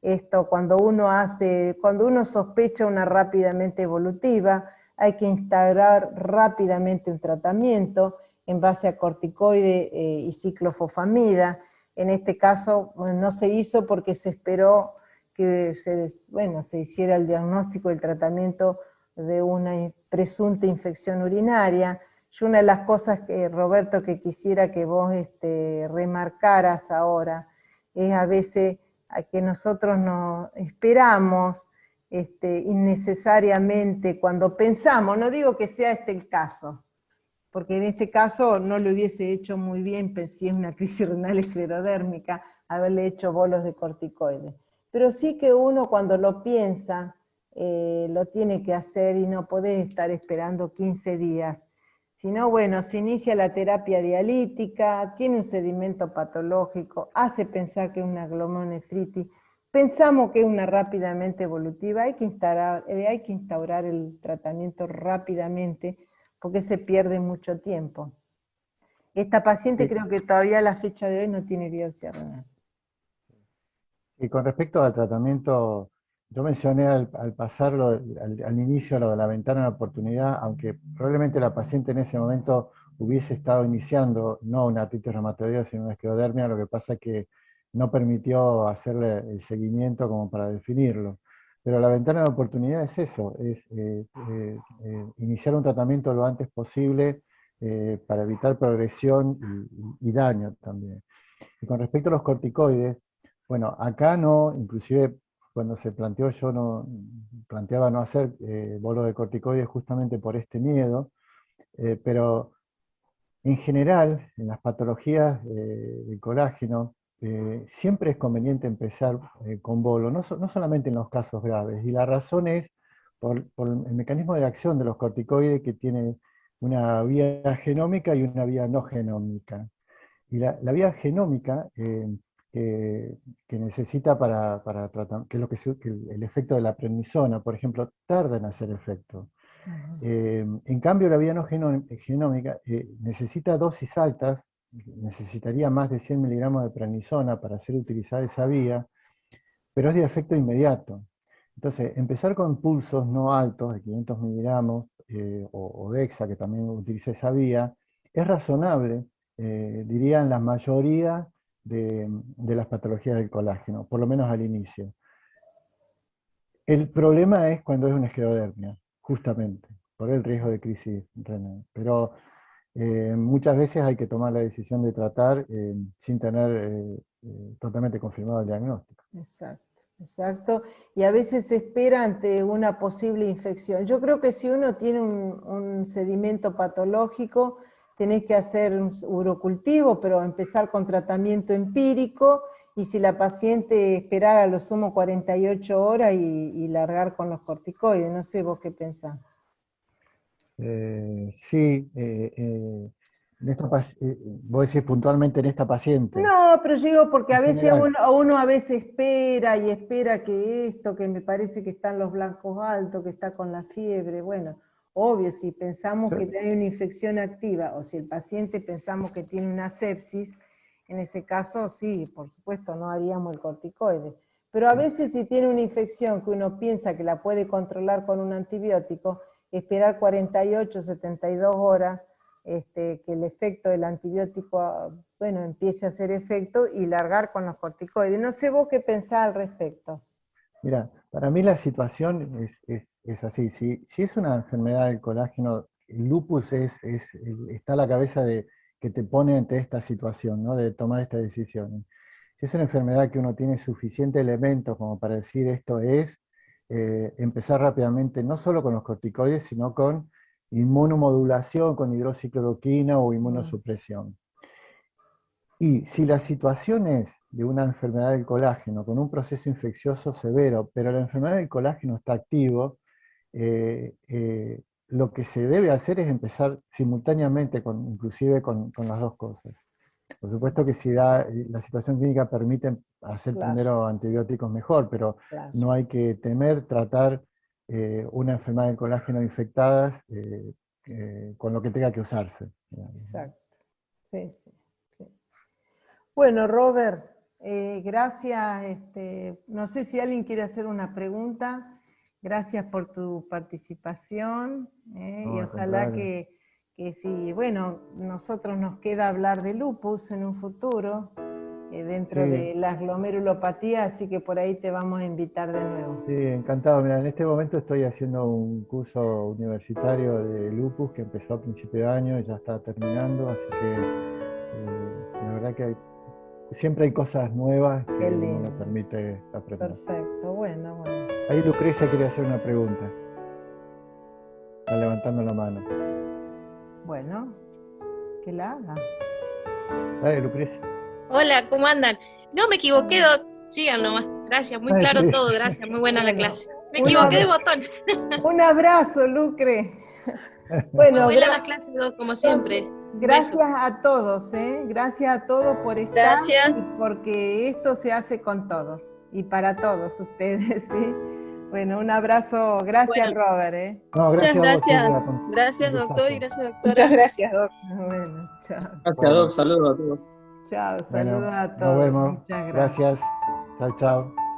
esto cuando uno sospecha una rápidamente evolutiva, hay que instaurar rápidamente un tratamiento en base a corticoide y ciclofosfamida. En este caso no se hizo porque se esperó que se hiciera el diagnóstico y el tratamiento de una presunta infección urinaria. Yo una de las cosas que, Roberto, que quisiera que vos remarcaras ahora, es a veces a que nosotros nos esperamos innecesariamente cuando pensamos, no digo que sea este el caso, porque en este caso no lo hubiese hecho muy bien, si es una crisis renal esclerodérmica, haberle hecho bolos de corticoides. Pero sí que uno cuando lo piensa, lo tiene que hacer y no puede estar esperando 15 días. Si no, bueno, se inicia la terapia dialítica, tiene un sedimento patológico, hace pensar que es una glomerulonefritis, pensamos que es una rápidamente evolutiva, hay que instaurar el tratamiento rápidamente, porque se pierde mucho tiempo. Esta paciente creo que todavía a la fecha de hoy no tiene biopsia renal. Y con respecto al tratamiento, yo mencioné al pasarlo al inicio lo de la ventana de oportunidad, aunque probablemente la paciente en ese momento hubiese estado iniciando no una artritis reumatoidea, sino una esclerodermia, lo que pasa es que no permitió hacerle el seguimiento como para definirlo. Pero la ventana de oportunidad es eso, es iniciar un tratamiento lo antes posible para evitar progresión y daño también. Y con respecto a los corticoides, bueno, acá no, inclusive cuando se planteó, yo no planteaba no hacer bolo de corticoides justamente por este miedo, pero en general, en las patologías del colágeno, siempre es conveniente empezar con bolo, no solamente en los casos graves, y la razón es por el mecanismo de acción de los corticoides, que tiene una vía genómica y una vía no genómica. Y la vía genómica, que necesita para tratar, que es lo que el efecto de la prednisona, por ejemplo, tarda en hacer efecto. En cambio, la vía no genómica necesita dosis altas, necesitaría más de 100 miligramos de prednisona para hacer utilizar esa vía, pero es de efecto inmediato. Entonces, empezar con pulsos no altos, de 500 miligramos, o Dexa, que también utiliza esa vía, es razonable, diría, en la mayoría de las patologías del colágeno, por lo menos al inicio. El problema es cuando es una esclerodermia, justamente, por el riesgo de crisis renal. Pero muchas veces hay que tomar la decisión de tratar sin tener totalmente confirmado el diagnóstico. Exacto, exacto. Y a veces se espera ante una posible infección. Yo creo que si uno tiene un sedimento patológico, tenés que hacer un urocultivo, pero empezar con tratamiento empírico, y si la paciente esperar a lo sumo 48 horas y largar con los corticoides. No sé vos qué pensás. Sí, vos decís puntualmente en esta paciente. No, pero yo digo porque a En veces general, uno a veces espera y espera que esto, que me parece que están los blancos altos, que está con la fiebre, bueno, obvio, si pensamos que yo- hay una infección activa o si el paciente pensamos que tiene una sepsis, en ese caso sí, por supuesto no haríamos el corticoide. Pero a veces si tiene una infección que uno piensa que la puede controlar con un antibiótico, esperar 48, 72 horas, que el efecto del antibiótico, bueno, empiece a hacer efecto y largar con los corticoides. No sé vos qué pensás al respecto. Mira, para mí la situación es así. Si es una enfermedad del colágeno, el lupus está a la cabeza de que te pone ante esta situación, ¿no? De tomar esta decisión. Si es una enfermedad que uno tiene suficiente elementos como para decir esto es, empezar rápidamente, no solo con los corticoides, sino con inmunomodulación, con hidroxicloroquina o inmunosupresión. Y si la situación es de una enfermedad del colágeno con un proceso infeccioso severo, pero la enfermedad del colágeno está activo, lo que se debe hacer es empezar simultáneamente, inclusive con las dos cosas. Por supuesto que si la situación clínica permite hacer Claro, primero antibióticos mejor, pero claro. no hay que temer tratar una enfermedad del colágeno infectadas con lo que tenga que usarse. Exacto. Sí, sí, sí. Bueno, Robert, gracias. No sé si alguien quiere hacer una pregunta. Gracias por tu participación, No, y al ojalá contrario. que si, bueno, nosotros nos queda hablar de lupus en un futuro, dentro Sí, de las glomerulopatías, así que por ahí te vamos a invitar de sí, nuevo. encantado. Mira, en este momento estoy haciendo un curso universitario de lupus que empezó a principio de año y ya está terminando, así que la verdad que siempre hay cosas nuevas que Qué uno le lindo. permite aprender. Perfecto, bueno, bueno. Ahí Lucrecia quería hacer una pregunta, está levantando la mano. Bueno, que la haga. Dale, Lucrecia. Hola, ¿cómo andan? No me equivoqué, Doc. Sigan nomás. Gracias, muy Dale, claro sí. todo, gracias, muy buena la Bueno, clase. Me un, equivoqué de ab- botón. un abrazo, Lucre. Muy Bueno, buena la clase, Doc, como siempre. Un beso. gracias a todos, gracias a todos por estar Gracias. y porque esto se hace con todos y para todos ustedes, ¿sí? Bueno, un abrazo, gracias Bueno, Robert, ¿eh? No, muchas gracias a vos, gracias. Silvia, un Gracias, doctor, y gustazo. gracias, Muchas doctora. gracias, Doc. Bueno, chao, Gracias, Doc. Bueno, Saludos a todos. chao, bueno, saludos a nos todos, vemos. muchas gracias. Gracias. Chao, chao.